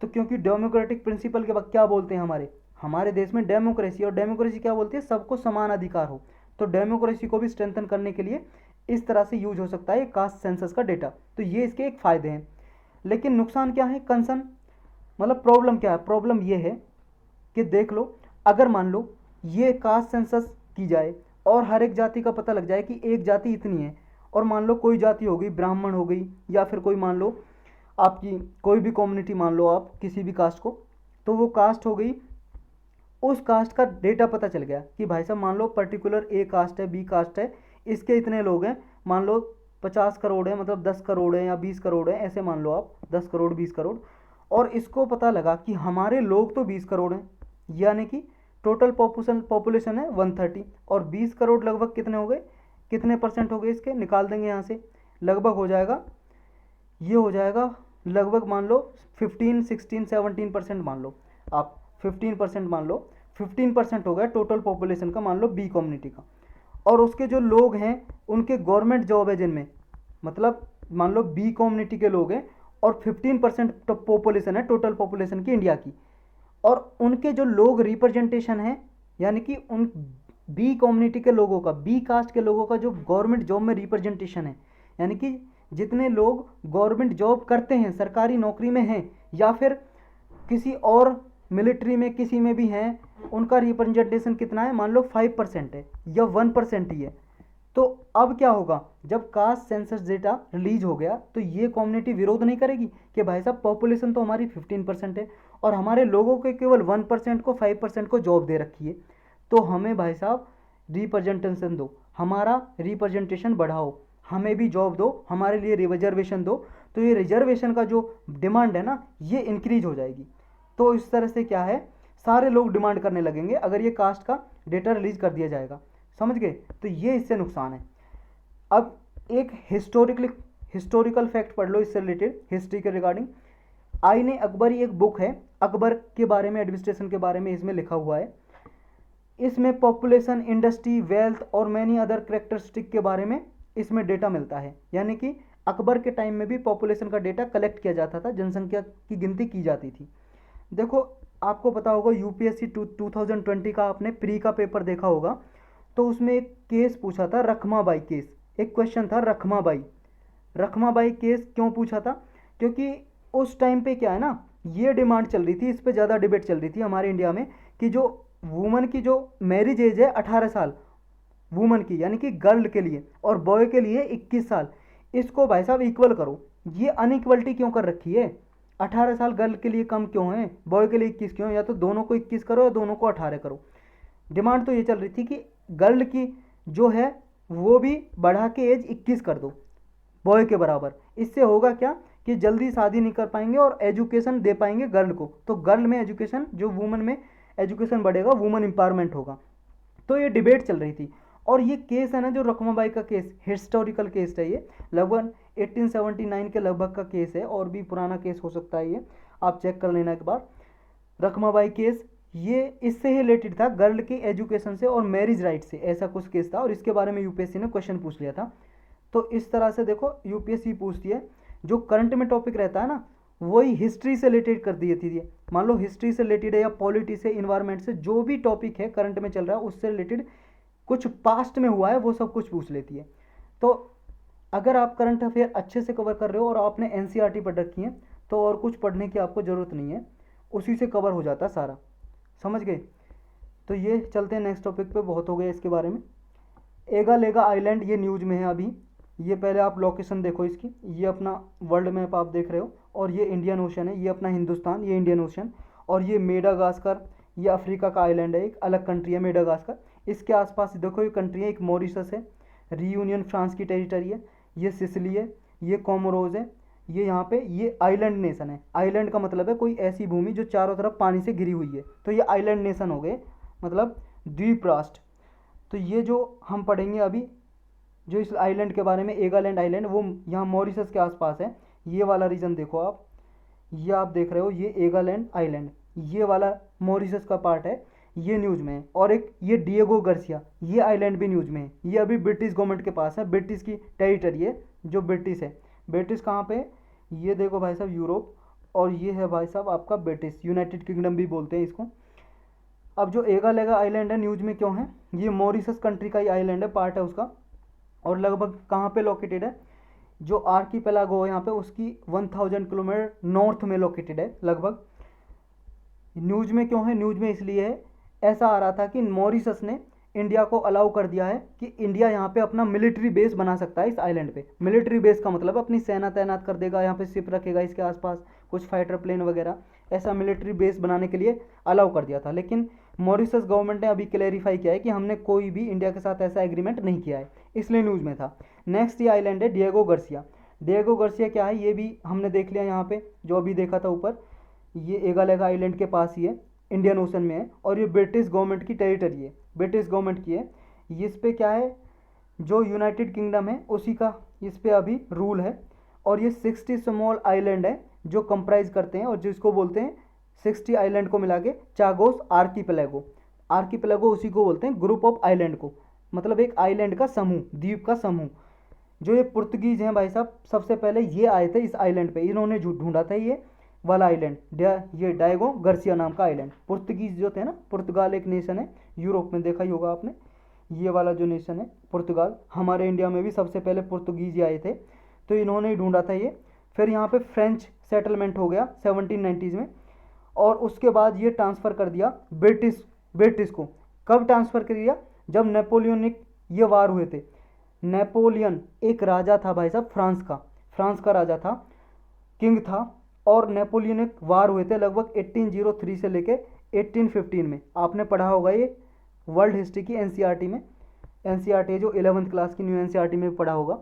तो क्योंकि डेमोक्रेटिक प्रिंसिपल के क्या बोलते हैं हमारे देश में डेमोक्रेसी, और डेमोक्रेसी क्या बोलती है, सबको समान अधिकार हो। तो डेमोक्रेसी को भी स्ट्रेंथन करने के लिए इस तरह से यूज हो सकता है कास्ट सेंसस का डेटा। तो ये इसके एक फ़ायदे हैं। लेकिन नुकसान क्या है, कंसर्न मतलब प्रॉब्लम क्या है, प्रॉब्लम ये है कि देख लो, अगर मान लो ये कास्ट सेंसस की जाए और हर एक जाति का पता लग जाए कि एक जाति इतनी है, और मान लो कोई जाति हो गई ब्राह्मण हो गई, या फिर कोई मान लो आपकी कोई भी कम्युनिटी मान लो आप किसी भी कास्ट को, तो वो कास्ट हो गई, उस कास्ट का डेटा पता चल गया कि भाई साहब मान लो पर्टिकुलर ए कास्ट है, बी कास्ट है, इसके इतने लोग हैं, मान लो 50 करोड़ है, मतलब 10 करोड़ है या 20 करोड़ है, ऐसे मान लो आप 10 करोड़ 20 करोड़, और इसको पता लगा कि हमारे लोग तो 20 करोड़ हैं, यानी कि टोटल पॉपुलेशन है 130, और 20 करोड़ लगभग कितने हो गए, कितने परसेंट हो गए इसके, निकाल देंगे यहाँ से, लगभग हो जाएगा, ये हो जाएगा लगभग मान लो 15 16 17% मान लो आप, 15% मान लो, 15% हो गया टोटल पॉपुलेशन का, मान लो बी कम्युनिटी का। और उसके जो लोग हैं उनके गवर्नमेंट जॉब है जिनमें, मतलब मान लो बी कम्युनिटी के लोग हैं और 15% पॉपुलेशन है टोटल पॉपुलेशन की इंडिया की, और उनके जो लोग रिप्रेजेंटेशन है, यानी कि उन बी कम्युनिटी के लोगों का, बी कास्ट के लोगों का जो गवर्नमेंट जॉब में रिप्रेजेंटेशन है, यानी कि जितने लोग गवर्नमेंट जॉब करते हैं, सरकारी नौकरी में हैं, या फिर किसी और मिलिट्री में किसी में भी हैं, उनका रिप्रेजेंटेशन कितना है, मान लो 5% है या 1% ही है। तो अब क्या होगा, जब कास्ट सेंसस डेटा रिलीज हो गया तो ये कम्युनिटी विरोध नहीं करेगी कि भाई साहब पॉपुलेशन तो हमारी 15% है और हमारे लोगों के केवल 1% को, 5% को जॉब दे रखी है, तो हमें भाई साहब रिप्रेजेंटेशन दो, हमारा रिप्रेजेंटेशन बढ़ाओ, हमें भी जॉब दो, हमारे लिए रिजर्वेशन दो। तो ये रिजर्वेशन का जो डिमांड है ना, ये इंक्रीज हो जाएगी। तो इस तरह से क्या है, सारे लोग डिमांड करने लगेंगे अगर ये कास्ट का डेटा रिलीज कर दिया जाएगा, समझ गए। तो ये इससे नुकसान है। अब एक हिस्टोरिकल फैक्ट पढ़ लो इससे रिलेटेड, हिस्ट्री के रिगार्डिंग। आईन अकबरी एक बुक है, अकबर के बारे में, एडमिनिस्ट्रेशन के बारे में इसमें लिखा हुआ है। इसमें पॉपुलेशन, इंडस्ट्री, वेल्थ और मैनी अदर करेक्टरिस्टिक के बारे में इसमें डेटा मिलता है। यानी कि अकबर के टाइम में भी पॉपुलेशन का डेटा कलेक्ट किया जाता था, जनसंख्या की गिनती की जाती थी। देखो आपको पता होगा यूपीएससी 2020 का आपने प्री का पेपर देखा होगा, तो उसमें एक केस पूछा था रखमाबाई केस, एक क्वेश्चन था रखमाबाई केस क्यों पूछा था, क्योंकि उस टाइम पे क्या है ना, ये डिमांड चल रही थी, इस पर ज़्यादा डिबेट चल रही थी हमारे इंडिया में कि जो वुमन की जो मैरिज एज है 18 साल वुमन की, यानी कि गर्ल के लिए, और बॉय के लिए 21 साल, इसको भाई साहब इक्वल करो। ये अनइक्वलिटी क्यों कर रखी है, 18 साल गर्ल के लिए कम क्यों है, बॉय के लिए 21 क्यों, या तो दोनों को 21 करो या दोनों को 18 करो। डिमांड तो ये चल रही थी कि गर्ल की जो है वो भी बढ़ा के एज 21 कर दो बॉय के बराबर। इससे होगा क्या कि जल्दी शादी नहीं कर पाएंगे और एजुकेशन दे पाएंगे गर्ल को, तो गर्ल में एजुकेशन, जो वुमन में एजुकेशन बढ़ेगा, वुमन एम्पावरमेंट होगा। तो ये डिबेट चल रही थी। और ये केस है ना, जो रखमाबाई का केस, हिस्टोरिकल केस है ये, लगभग 1879 के लगभग का केस है, और भी पुराना केस हो सकता है ये, आप चेक कर लेना एक बार। रखमाबाई केस ये इससे ही रिलेटेड था, गर्ल की एजुकेशन से और मैरिज राइट से, ऐसा कुछ केस था, और इसके बारे में यूपीएससी ने क्वेश्चन पूछ लिया था। तो इस तरह से देखो यूपीएससी पूछती है, जो करंट में टॉपिक रहता है ना, वही हिस्ट्री से रिलेटेड कर दी थी। मान लो हिस्ट्री से रिलेटेड है या पॉलिटी से, इन्वायरमेंट से, जो भी टॉपिक है करंट में चल रहा है उससे रिलेटेड, कुछ पास्ट में हुआ है वो सब कुछ पूछ लेती है। तो अगर आप करंट अफेयर अच्छे से कवर कर रहे हो और आपने एनसीईआरटी पढ़ रखी है, तो और कुछ पढ़ने की आपको ज़रूरत नहीं है, उसी से कवर हो जाता है सारा। समझ गए? तो ये चलते हैं नेक्स्ट टॉपिक पे, बहुत हो गया इसके बारे में। एगा लेगा आइलैंड ये न्यूज़ में है अभी। ये पहले आप लोकेशन देखो इसकी, ये अपना वर्ल्ड मैप आप देख रहे हो, और ये इंडियन ओशन है, ये अपना हिंदुस्तान, ये इंडियन ओशन, और ये मेडागास्कर, ये अफ्रीका का आइलैंड है, एक अलग कंट्री है मेडागास्कर। इसके आसपास देखो ये कंट्री है, एक मॉरिशस है, रियूनियन फ्रांस की टेरिटरी है, ये सिसिली है, ये कोमोरोज है, ये यहाँ पे ये आइलैंड नेशन है। आइलैंड का मतलब है कोई ऐसी भूमि जो चारों तरफ पानी से घिरी हुई है, तो ये आइलैंड नेशन हो गए, मतलब द्वीप राष्ट्र। तो ये जो हम पढ़ेंगे अभी, जो इस आइलैंड के बारे में, एगालैंड आइलैंड, वो यहाँ मॉरिशस के आसपास है। ये वाला रीजन देखो आप, ये आप देख रहे हो, ये एगालैंड आइलैंड, ये वाला मॉरिशस का पार्ट है, ये न्यूज़ में है। और एक ये डिएगो गार्सिया, ये आइलैंड भी न्यूज़ में है, ये अभी ब्रिटिश गवर्नमेंट के पास है, ब्रिटिश की टेरिटरी है, जो ब्रिटिश है। ब्रिटिश कहाँ पे? ये देखो भाई साहब यूरोप, और ये है भाई साहब आपका ब्रिटिश, यूनाइटेड किंगडम भी बोलते हैं इसको। अब जो एगालेगा आइलैंड है न्यूज़ में क्यों है? ये मॉरिशस कंट्री का ही आइलैंड है, पार्ट है उसका, और लगभग कहाँ पे लोकेटेड है? जो आर्कीपेलागो है यहाँ पे, उसकी 1000 किलोमीटर नॉर्थ में लोकेटेड है लगभग। न्यूज़ में क्यों है? न्यूज़ में इसलिए है, ऐसा आ रहा था कि मॉरिशस ने इंडिया को अलाउ कर दिया है कि इंडिया यहाँ पे अपना मिलिट्री बेस बना सकता है इस आइलैंड पे। मिलिट्री बेस का मतलब अपनी सेना तैनात कर देगा, यहाँ पे शिप रखेगा इसके आसपास, कुछ फाइटर प्लेन वगैरह, ऐसा मिलिट्री बेस बनाने के लिए अलाउ कर दिया था। लेकिन मॉरिशस गवर्नमेंट ने अभी क्लेरिफाई किया है कि हमने कोई भी इंडिया के साथ ऐसा एग्रीमेंट नहीं किया है, इसलिए न्यूज़ में था। नेक्स्ट ये आइलैंड है डिएगो गार्सिया। डिएगो गार्सिया क्या है ये भी हमने देख लिया यहाँ पे, जो अभी देखा था ऊपर, ये एगालेगा आइलैंड के पास ही है, इंडियन ओशन में है, और ये ब्रिटिश गवर्नमेंट की टेरिटरी है, ब्रिटिश गवर्नमेंट की है। इस पे क्या है, जो यूनाइटेड किंगडम है उसी का इस पे अभी रूल है। और ये 60 स्मॉल आइलैंड है जो कंप्राइज करते हैं, और जिसको बोलते हैं 60 आइलैंड को मिला के चागोस आर्कीपेलागो। आर्कीपेलागो उसी को बोलते हैं, ग्रुप ऑफ आइलैंड को, मतलब एक आइलैंड का समूह, द्वीप का समूह। जो ये पुर्तगीज हैं भाई साहब, सबसे पहले ये आए थे इस आइलैंड पे, इन्होंने ढूंढा था ये वाला आइलैंड, ये डायगो गार्सिया नाम का आइलैंड। पुर्तगीज जो थे ना, पुर्तगाल एक नेशन है, यूरोप में देखा ही होगा आपने, ये वाला जो नेशन है पुर्तगाल, हमारे इंडिया में भी सबसे पहले पुर्तगीज आए थे, तो इन्होंने ही ढूंढा था ये। फिर यहाँ पे फ्रेंच सेटलमेंट हो गया 1790s में, और उसके बाद ये ट्रांसफ़र कर दिया ब्रिटिश को। कब ट्रांसफ़र कर दिया? जब नेपोलियनिक ये वार हुए थे। नेपोलियन एक राजा था भाई साहब, फ्रांस का राजा था, किंग था, और नेपोलियनिक वार हुए थे लगभग 1803 से लेके 1815 में। आपने पढ़ा होगा ये वर्ल्ड हिस्ट्री की एनसीईआरटी में, एनसीईआरटी जो 11th क्लास की न्यू एनसीईआरटी में पढ़ा होगा।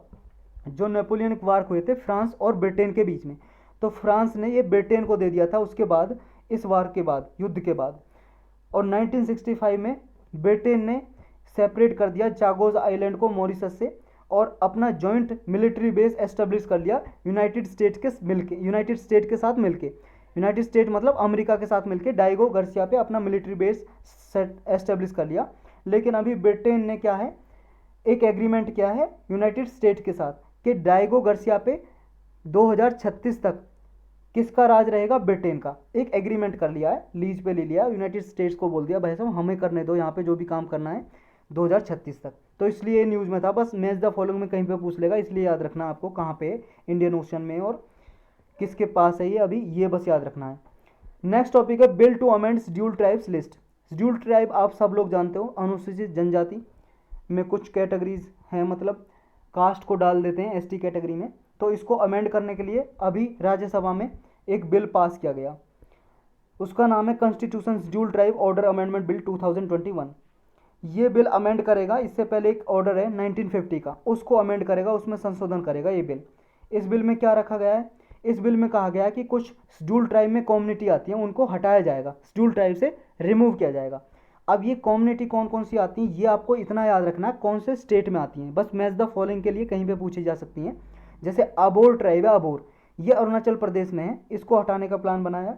जो नेपोलियनिक वार हुए थे फ्रांस और ब्रिटेन के बीच में, तो फ्रांस ने ये ब्रिटेन को दे दिया था उसके बाद, इस वार के बाद, युद्ध के बाद। और 1965 में ब्रिटेन ने सेपरेट कर दिया चागोस आइलैंड को मॉरिशस से, और अपना जॉइंट मिलिट्री बेस एस्टेब्लिश कर लिया यूनाइटेड स्टेट के साथ मिलके, यूनाइटेड स्टेट मतलब अमेरिका के साथ मिलके डायगो गार्सिया पे अपना मिलिट्री बेस एस्टेब्लिश कर लिया। लेकिन अभी ब्रिटेन ने क्या है, एक एग्रीमेंट किया है यूनाइटेड स्टेट के साथ कि डायगो गार्सिया पे 2036 तक किसका राज रहेगा? ब्रिटेन का। एक एग्रीमेंट कर लिया है, लीज पे ले लिया, यूनाइटेड स्टेट्स को बोल दिया भाई साहब हमें करने दो यहाँ पे जो भी काम करना है 2036 तक। तो इसलिए न्यूज़ में था, बस मैच द फॉलोइंग में कहीं पे पूछ लेगा, इसलिए याद रखना आपको कहाँ पे, इंडियन ओशन में, और किसके पास है ये अभी, ये बस याद रखना है। नेक्स्ट टॉपिक है bill to amend scheduled tribes list. Scheduled tribe आप सब लोग जानते हो, अनुसूचित जनजाति में कुछ कैटेगरीज हैं, मतलब कास्ट को डाल देते हैं एसटी कैटेगरी में। तो इसको अमेंड करने के लिए अभी राज्यसभा में एक बिल पास किया गया, उसका नाम है constitution scheduled tribe order amendment bill 2021। ये बिल अमेंड करेगा, इससे पहले एक ऑर्डर है 1950 का, उसको अमेंड करेगा, उसमें संशोधन करेगा ये बिल। इस बिल में क्या रखा गया है? इस बिल में कहा गया है कि कुछ शेड्यूल ट्राइब में कम्युनिटी आती है उनको हटाया जाएगा, शेड्यूल ट्राइब से रिमूव किया जाएगा। अब ये कम्युनिटी कौन कौन सी आती हैं ये आपको इतना याद रखना है कौन से स्टेट में आती हैं, बस मैच द फॉलोइंग के लिए कहीं पे पूछी जा सकती हैं। जैसे अबोर ट्राइब है, अबोर ये अरुणाचल प्रदेश में है, इसको हटाने का प्लान बनाया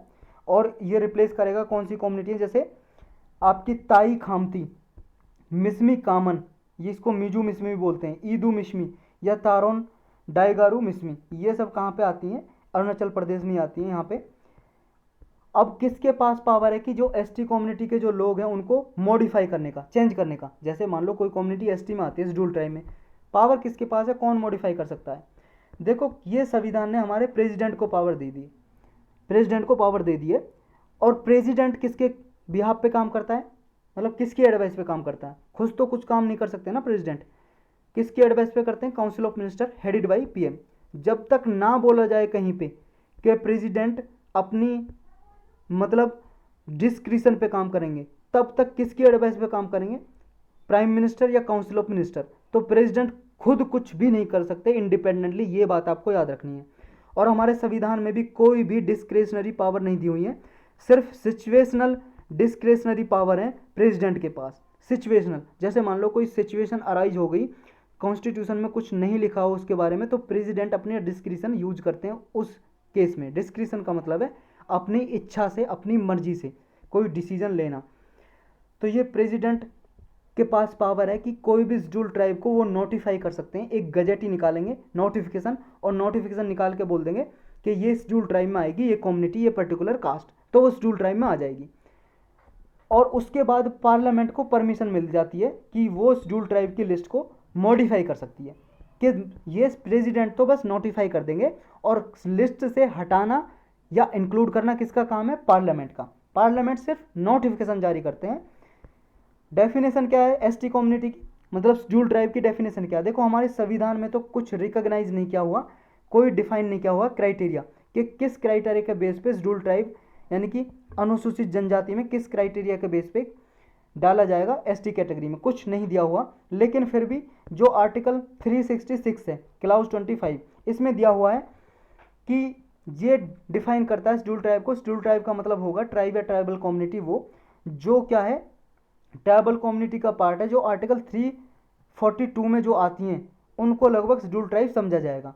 और ये रिप्लेस करेगा कौन सी कम्युनिटी है, जैसे आपकी ताई खामती, मिसमी कामन, ये इसको मिजू मिसमी भी बोलते हैं, ईदू मिसमी या तारोन डाइगारू मिसमी, ये सब कहाँ पे आती हैं, अरुणाचल प्रदेश में आती हैं यहाँ पे। अब किसके पास पावर है कि जो एसटी कम्युनिटी के जो लोग हैं उनको मॉडिफाई करने का, चेंज करने का। जैसे मान लो कोई कम्युनिटी एसटी में आती है शेड्यूल ट्राइब में, पावर किसके पास है, कौन मॉडिफाई कर सकता है। देखो ये संविधान ने हमारे प्रेसिडेंट को पावर दे दी, प्रेसिडेंट को पावर दे दी है। और प्रेसिडेंट किसके बिहाफ पे काम करता है, मतलब किसकी एडवाइस पे काम करता है, खुद तो कुछ काम नहीं कर सकते ना प्रेसिडेंट, किसकी एडवाइस पे करते हैं, council of minister headed by PM. जब तक ना बोला जाए कहीं पे कि प्रेसिडेंट अपनी मतलब डिस्क्रिशन पे काम करेंगे, तब तक किसकी एडवाइस पे काम करेंगे, प्राइम मिनिस्टर या काउंसिल ऑफ मिनिस्टर। तो प्रेसिडेंट खुद कुछ भी नहीं कर सकते इंडिपेंडेंटली, ये बात आपको याद रखनी है। और हमारे संविधान में भी कोई भी डिस्क्रिशनरी पावर नहीं दी हुई है, सिर्फ सिचुएशनल डिस्क्रिशनरी पावर है प्रेसिडेंट के पास। सिचुएशनल, जैसे मान लो कोई सिचुएशन अराइज हो गई, कॉन्स्टिट्यूशन में कुछ नहीं लिखा हो उसके बारे में, तो प्रेसिडेंट अपने डिस्क्रिशन यूज करते हैं उस केस में। डिस्क्रिशन का मतलब है अपनी इच्छा से, अपनी मर्जी से कोई डिसीजन लेना। तो ये प्रेसिडेंट के पास पावर है कि कोई भी शेड्यूल ट्राइब को वो नोटिफाई कर सकते हैं, एक गजेट ही निकालेंगे नोटिफिकेशन, और नोटिफिकेशन निकाल के बोल देंगे कि ये शेड्यूल ट्राइब में आएगी, ये कम्युनिटी, ये पर्टिकुलर कास्ट, तो वो शेड्यूल ट्राइब में आ जाएगी। और उसके बाद पार्लियामेंट को परमिशन मिल जाती है कि वो शेड्यूल ट्राइब की लिस्ट को मॉडिफाई कर सकती है, कि ये प्रेसिडेंट तो बस नोटिफाई कर देंगे, और लिस्ट से हटाना या इंक्लूड करना किसका काम है, पार्लियामेंट का। पार्लियामेंट सिर्फ नोटिफिकेशन जारी करते हैं। डेफिनेशन क्या है एसटी कम्युनिटी की, मतलब शेड्यूल ट्राइब की डेफिनेशन क्या है। देखो हमारे संविधान में तो कुछ रिकॉग्नाइज नहीं किया हुआ, कोई डिफाइन नहीं किया हुआ क्राइटेरिया कि किस क्राइटेरिया के बेस पे शेड्यूल ट्राइब यानी कि अनुसूचित जनजाति में किस क्राइटेरिया के बेस पे डाला जाएगा एसटी कैटेगरी में, कुछ नहीं दिया हुआ। लेकिन फिर भी जो आर्टिकल 366 है क्लाउज 25, इसमें दिया हुआ है कि ये डिफाइन करता है शेड्यूल ट्राइब को। शेड्यूल ट्राइब का मतलब होगा ट्राइब या ट्राइबल कम्युनिटी, वो जो क्या है ट्राइबल कम्युनिटी का पार्ट है, जो आर्टिकल 342 में जो आती हैं उनको लगभग शेड्यूल ट्राइब समझा जाएगा,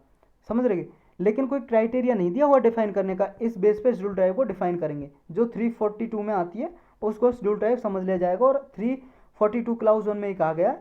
समझ रहे। लेकिन कोई क्राइटेरिया नहीं दिया हुआ डिफाइन करने का, इस बेस पे शेड्यूल ट्राइब को डिफाइन करेंगे। जो 342 में आती है उसको शेड्यूल ट्राइब समझ लिया जाएगा। और 342 क्लाउज 1 में ही कहा गया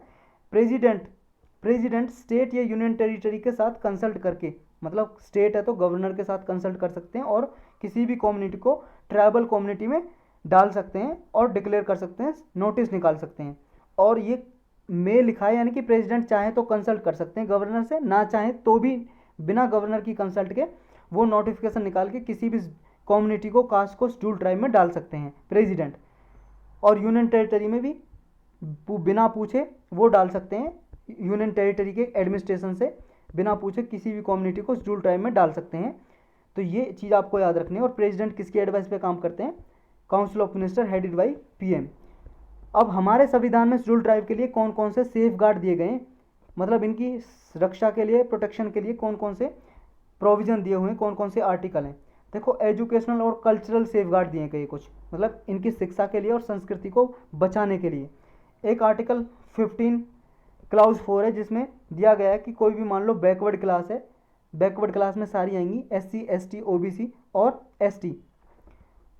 प्रेसिडेंट स्टेट या यूनियन टेरिटरी के साथ कंसल्ट करके, मतलब स्टेट है तो गवर्नर के साथ कंसल्ट कर सकते हैं और किसी भी कम्युनिटी को ट्राइबल कम्युनिटी में डाल सकते हैं और डिक्लेयर कर सकते हैं, नोटिस निकाल सकते हैं। और ये में लिखा है यानी कि प्रेसिडेंट चाहे तो कंसल्ट कर सकते हैं गवर्नर से, ना चाहे तो भी बिना गवर्नर की कंसल्ट के वो नोटिफिकेशन निकाल के किसी भी कम्युनिटी को, कास्ट को शेड्यूल ट्राइब में डाल सकते हैं प्रेसिडेंट। और यूनियन टेरिटरी में भी बिना पूछे वो डाल सकते हैं, यूनियन टेरिटरी के एडमिनिस्ट्रेशन से बिना पूछे किसी भी कम्युनिटी को शेड्यूल ट्राइब में डाल सकते हैं। तो ये चीज़ आपको याद रखनी है। और प्रेसिडेंट किसकी एडवाइस पे काम करते हैं, council of minister headed by PM. अब हमारे संविधान में शेड्यूल ट्राइब के लिए कौन कौन से सेफ गार्ड दिए गए हैं, मतलब इनकी रक्षा के लिए, प्रोटेक्शन के लिए कौन कौन से प्रोविजन दिए हुए हैं, कौन कौन से आर्टिकल हैं। देखो एजुकेशनल और कल्चरल सेफ गार्ड दिए गए कुछ, मतलब इनकी शिक्षा के लिए और संस्कृति को बचाने के लिए। एक आर्टिकल 15 क्लाउज 4 है जिसमें दिया गया है कि कोई भी मान लो बैकवर्ड क्लास है, बैकवर्ड क्लास में सारी आएंगी SC ST OBC और ST,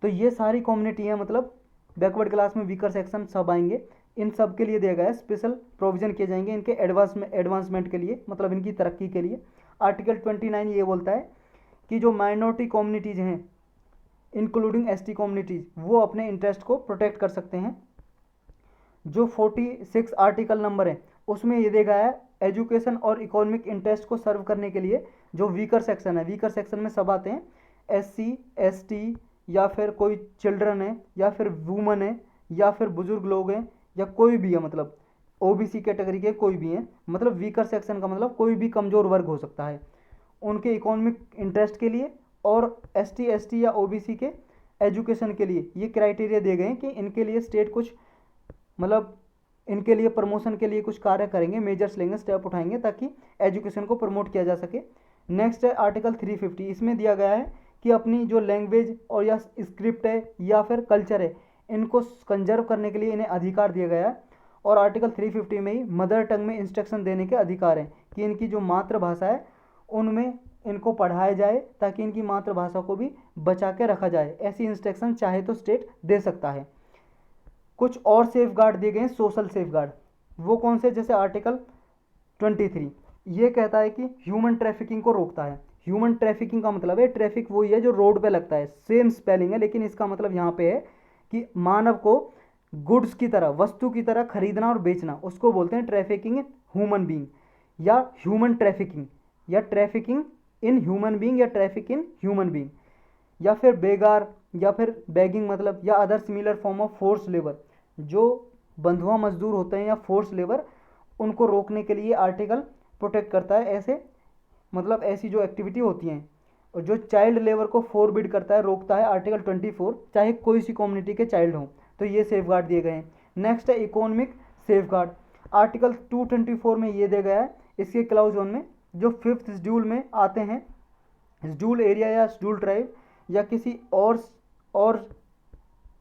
तो ये सारी कम्युनिटी है, मतलब बैकवर्ड क्लास में वीकर सेक्शन सब आएंगे। इन सब के लिए दिया गया है स्पेशल प्रोविजन किए जाएंगे इनके एडवांसमेंट के लिए, मतलब इनकी तरक्की के लिए। आर्टिकल 29 ये बोलता है कि जो माइनॉरिटी कम्युनिटीज़ हैं इंक्लूडिंग ST कम्युनिटीज़, वो अपने इंटरेस्ट को प्रोटेक्ट कर सकते हैं। जो 46 आर्टिकल नंबर है उसमें ये दिया गया है एजुकेशन और इकोनॉमिक इंटरेस्ट को सर्व करने के लिए जो वीकर सेक्शन है, वीकर सेक्शन में सब आते हैं SC ST या फिर कोई चिल्ड्रन है या फिर वुमन है या फिर बुजुर्ग लोग हैं या कोई भी है, मतलब OBC कैटेगरी के कोई भी हैं, मतलब वीकर सेक्शन का मतलब कोई भी कमज़ोर वर्ग हो सकता है, उनके इकोनॉमिक इंटरेस्ट के लिए और ST ST या OBC के एजुकेशन के लिए ये क्राइटेरिया दिए गए हैं कि इनके लिए स्टेट कुछ मतलब इनके लिए प्रमोशन के लिए कुछ कार्य करेंगे, मेजर्स लेंगे, स्टेप उठाएंगे ताकि एजुकेशन को प्रमोट किया जा सके। नेक्स्ट है आर्टिकल 350, इसमें दिया गया है कि अपनी जो लैंग्वेज और या स्क्रिप्ट है या फिर कल्चर है इनको कंजर्व करने के लिए इन्हें अधिकार दिया गया है। और आर्टिकल 350 में ही मदर टंग में इंस्ट्रक्शन देने के अधिकार हैं कि इनकी जो मातृभाषा है उनमें इनको पढ़ाया जाए ताकि इनकी मातृभाषा को भी बचा के रखा जाए। ऐसी इंस्ट्रक्शन चाहे तो स्टेट दे सकता है। कुछ और सेफ गार्ड दिए गए हैं, सोशल सेफ गार्ड। वो कौन से, जैसे आर्टिकल 23 ये कहता है कि ह्यूमन ट्रैफिकिंग को रोकता है। ह्यूमन ट्रैफिकिंग का मतलब है, ट्रैफिक वही है जो रोड पे लगता है, सेम स्पेलिंग है, लेकिन इसका मतलब यहाँ पे है कि मानव को गुड्स की तरह, वस्तु की तरह खरीदना और बेचना, उसको बोलते हैं ट्रैफिकिंग ह्यूमन बीइंग या ह्यूमन ट्रैफिकिंग, या ट्रैफिकिंग इन ह्यूमन बीइंग या ट्रैफिक इन ह्यूमन बीइंग, या फिर बेगार या फिर बैगिंग मतलब, या other similar form of force labour. जो बंधुआ मजदूर होते हैं या फोर्स लेबर, उनको रोकने के लिए आर्टिकल प्रोटेक्ट करता है। ऐसे मतलब ऐसी जो एक्टिविटी होती हैं, और जो चाइल्ड लेबर को फोरबिड करता है, रोकता है, आर्टिकल 24, चाहे कोई सी कम्युनिटी के चाइल्ड हों। तो ये सेफ गार्ड दिए गए हैं। नेक्स्ट है इकोनॉमिक सेफ गार्ड। आर्टिकल 224 में ये दिया गया है, इसके क्लाउज 1 में जो 5th शेड्यूल में आते हैं, शेड्यूल एरिया या शेड्यूल ट्राइब या किसी और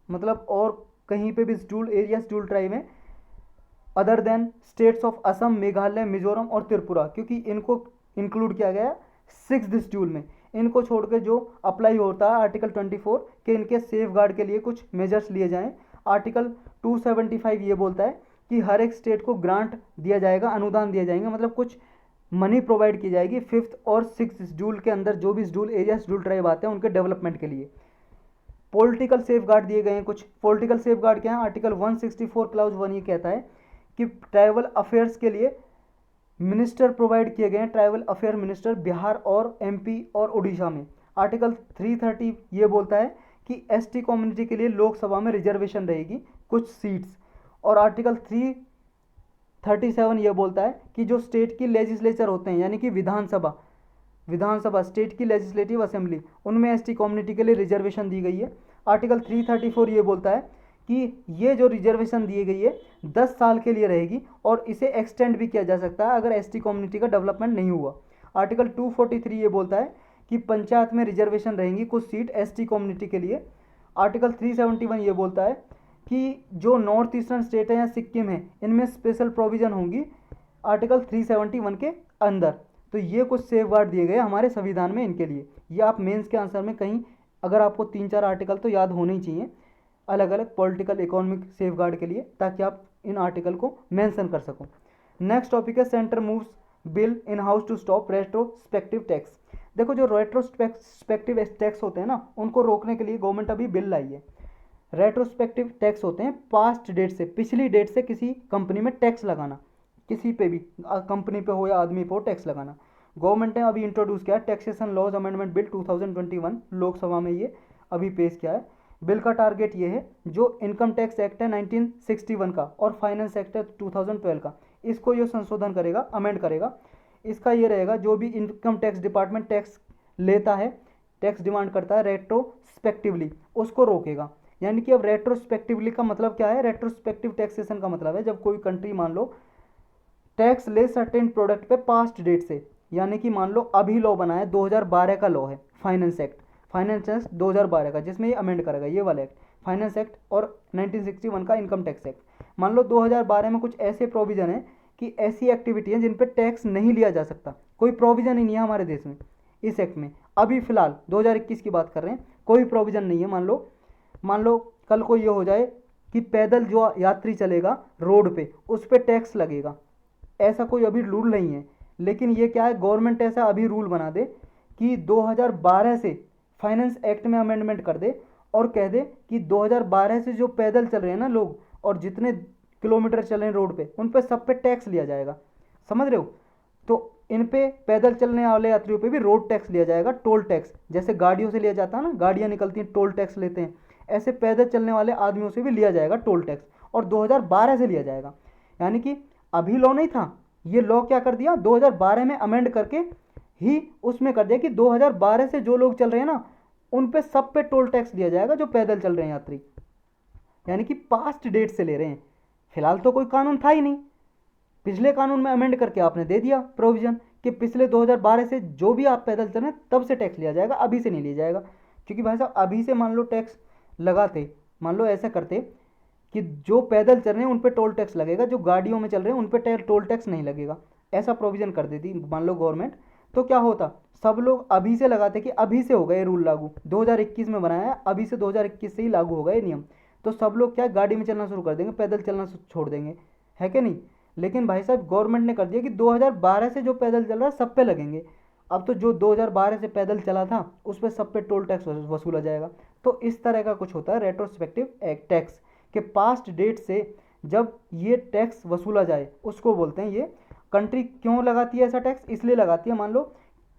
मतलब और कहीं पे भी शेड्यूल एरिया शेड्यूल ट्राइब है other than states of Assam, Meghalaya, Mizoram और त्रिपुरा, क्योंकि इनको इंक्लूड किया गया 6th शेड्यूल में। इनको छोड़ के जो अप्लाई होता है आर्टिकल 24 के, इनके सेफ गार्ड के लिए कुछ मेजर्स लिए जाएं। आर्टिकल 275 ये बोलता है कि हर एक स्टेट को ग्रांट दिया जाएगा, अनुदान दिया जाएंगे, मतलब कुछ मनी प्रोवाइड की जाएगी 5th और 6th शेड्यूल के अंदर जो भी शेड्यूल एरिया शेड्यूल ट्राइब आते हैं उनके डेवलपमेंट के लिए। पॉलिटिकल सेफ गार्ड दिए गए हैं कुछ। पॉलिटिकल सेफ गार्ड क्या है, आर्टिकल 164 क्लाउज 1 ये कहता है कि ट्राइबल अफेयर्स के लिए मिनिस्टर प्रोवाइड किए गए हैं, ट्राइबल अफेयर मिनिस्टर बिहार और एमपी और उड़ीसा में। आर्टिकल 330 ये बोलता है कि एसटी कम्युनिटी के लिए लोकसभा में रिजर्वेशन रहेगी कुछ सीट्स। और आर्टिकल 337 ये बोलता है कि जो स्टेट की लेजिस्लेचर होते हैं, यानी कि विधानसभा स्टेट की लेजिस्लेटिव असेंबली, उनमें एसटी कम्युनिटी के लिए रिजर्वेशन दी गई है। आर्टिकल 334 ये बोलता है कि ये जो रिजर्वेशन दी गई है 10 साल के लिए रहेगी और इसे एक्सटेंड भी किया जा सकता है अगर एसटी कम्युनिटी का डेवलपमेंट नहीं हुआ। आर्टिकल 243 ये बोलता है कि पंचायत में रिजर्वेशन रहेंगी कुछ सीट एसटी कम्युनिटी के लिए। आर्टिकल 371 ये बोलता है कि जो नॉर्थ ईस्टर्न स्टेट है या सिक्किम है, इनमें स्पेशल प्रोविजन होंगी आर्टिकल 371 के अंदर। तो ये कुछ सेफ गार्ड दिए गए हमारे संविधान में इनके लिए। ये आप मेंस के आंसर में कहीं अगर आपको 3-4 आर्टिकल तो याद होने ही चाहिए अलग अलग पॉलिटिकल इकोनॉमिक सेफ गार्ड के लिए, ताकि आप इन आर्टिकल को मेंशन कर सको। नेक्स्ट टॉपिक है centre moves bill in house to stop retrospective tax. देखो जो रेट्रोस्पेक्टिव टैक्स होते हैं ना, उनको रोकने के लिए गवर्नमेंट अभी बिल लाई है। रेट्रोस्पेक्टिव टैक्स होते हैं पास्ट डेट से, पिछली डेट से किसी कंपनी में टैक्स लगाना, किसी पे भी कंपनी पे हो या आदमी पे हो टैक्स लगाना। गवर्नमेंट ने अभी इंट्रोड्यूस किया taxation laws amendment bill 2021, Lok Sabha में ये अभी पेश किया है। बिल का टारगेट ये है, जो इनकम टैक्स एक्ट है 1961 का और फाइनेंस एक्ट है 2012 का, इसको ये संशोधन करेगा, अमेंड करेगा। इसका ये रहेगा, जो भी इनकम टैक्स डिपार्टमेंट टैक्स लेता है, टैक्स डिमांड करता है रेट्रोस्पेक्टिवली, उसको रोकेगा। यानी कि अब रेट्रोस्पेक्टिवली का मतलब क्या है, रेट्रोस्पेक्टिव टैक्सेशन का मतलब है जब कोई कंट्री मान लो टैक्स ले सर्टेन प्रोडक्ट पे पास्ट डेट से, यानी कि मान लो अभी लॉ बना है 2012 का लॉ है फाइनेंस एक्ट 2012 का, जिसमें ये अमेंड करेगा ये वाला एक्ट फाइनेंस एक्ट और 1961 का इनकम टैक्स एक्ट। मान लो 2012 में कुछ ऐसे प्रोविजन है कि ऐसी एक्टिविटी है जिन पे टैक्स नहीं लिया जा सकता, कोई प्रोविजन ही नहीं है हमारे देश में इस एक्ट में। अभी फिलहाल 2021 की बात कर रहे हैं, कोई प्रोविजन नहीं है। मान लो कल को ये हो जाए कि पैदल जो यात्री चलेगा रोड पे उस पर टैक्स लगेगा, ऐसा कोई अभी रूल नहीं है। लेकिन ये क्या है, गवर्नमेंट ऐसा अभी रूल बना दे कि 2012 से फाइनेंस एक्ट में अमेंडमेंट कर दे और कह दे कि 2012 से जो पैदल चल रहे हैं ना लोग और जितने किलोमीटर चल रहे हैं रोड पे, उन पे सब पे टैक्स लिया जाएगा। समझ रहे हो? तो इन पे पैदल चलने वाले यात्रियों पे भी रोड टैक्स लिया जाएगा, टोल टैक्स, जैसे गाड़ियों से लिया जाता है ना, गाड़ियाँ निकलती हैं टोल टैक्स लेते हैं, ऐसे पैदल चलने वाले आदमियों से भी लिया जाएगा टोल टैक्स, और 2012 से लिया जाएगा। यानी कि अभी लॉ नहीं था, ये लॉ क्या कर दिया 2012 में अमेंड करके ही उसमें कर दिया कि 2012 से जो लोग चल रहे हैं ना उन पे सब पे टोल टैक्स दिया जाएगा जो पैदल चल रहे हैं यात्री, यानी कि पास्ट डेट से ले रहे हैं। फिलहाल तो कोई कानून था ही नहीं, पिछले कानून में अमेंड करके आपने दे दिया प्रोविजन कि पिछले 2012 से जो भी आप पैदल चल रहे हैं तब से टैक्स लिया जाएगा, अभी से नहीं लिया जाएगा। क्योंकि भाई साहब अभी से मान लो टैक्स लगाते, मान लो ऐसा करते कि जो पैदल चल रहे हैं उन पे टोल टैक्स लगेगा, जो गाड़ियों में चल रहे हैं उन पे टोल टैक्स नहीं लगेगा, ऐसा प्रोविजन कर देती मान लो गवर्नमेंट, तो क्या होता, सब लोग अभी से लगाते कि अभी से हो गए रूल लागू, 2021 में बनाया है, अभी से 2021 से ही लागू होगा ये नियम, तो सब लोग क्या गाड़ी में चलना शुरू कर देंगे, पैदल चलना छोड़ देंगे, है कि नहीं। लेकिन भाई साहब गवर्नमेंट ने कर दिया कि 2012 से जो पैदल चल रहा है सब पे लगेंगे। अब तो जो 2012 से पैदल चला था उस पर सब पे टोल टैक्स वसूला जाएगा। तो इस तरह का कुछ होता है रेट्रोस्पेक्टिव टैक्स, के पास्ट डेट से जब ये टैक्स वसूला जाए उसको बोलते हैं ये। कंट्री क्यों लगाती है ऐसा टैक्स, इसलिए लगाती है मान लो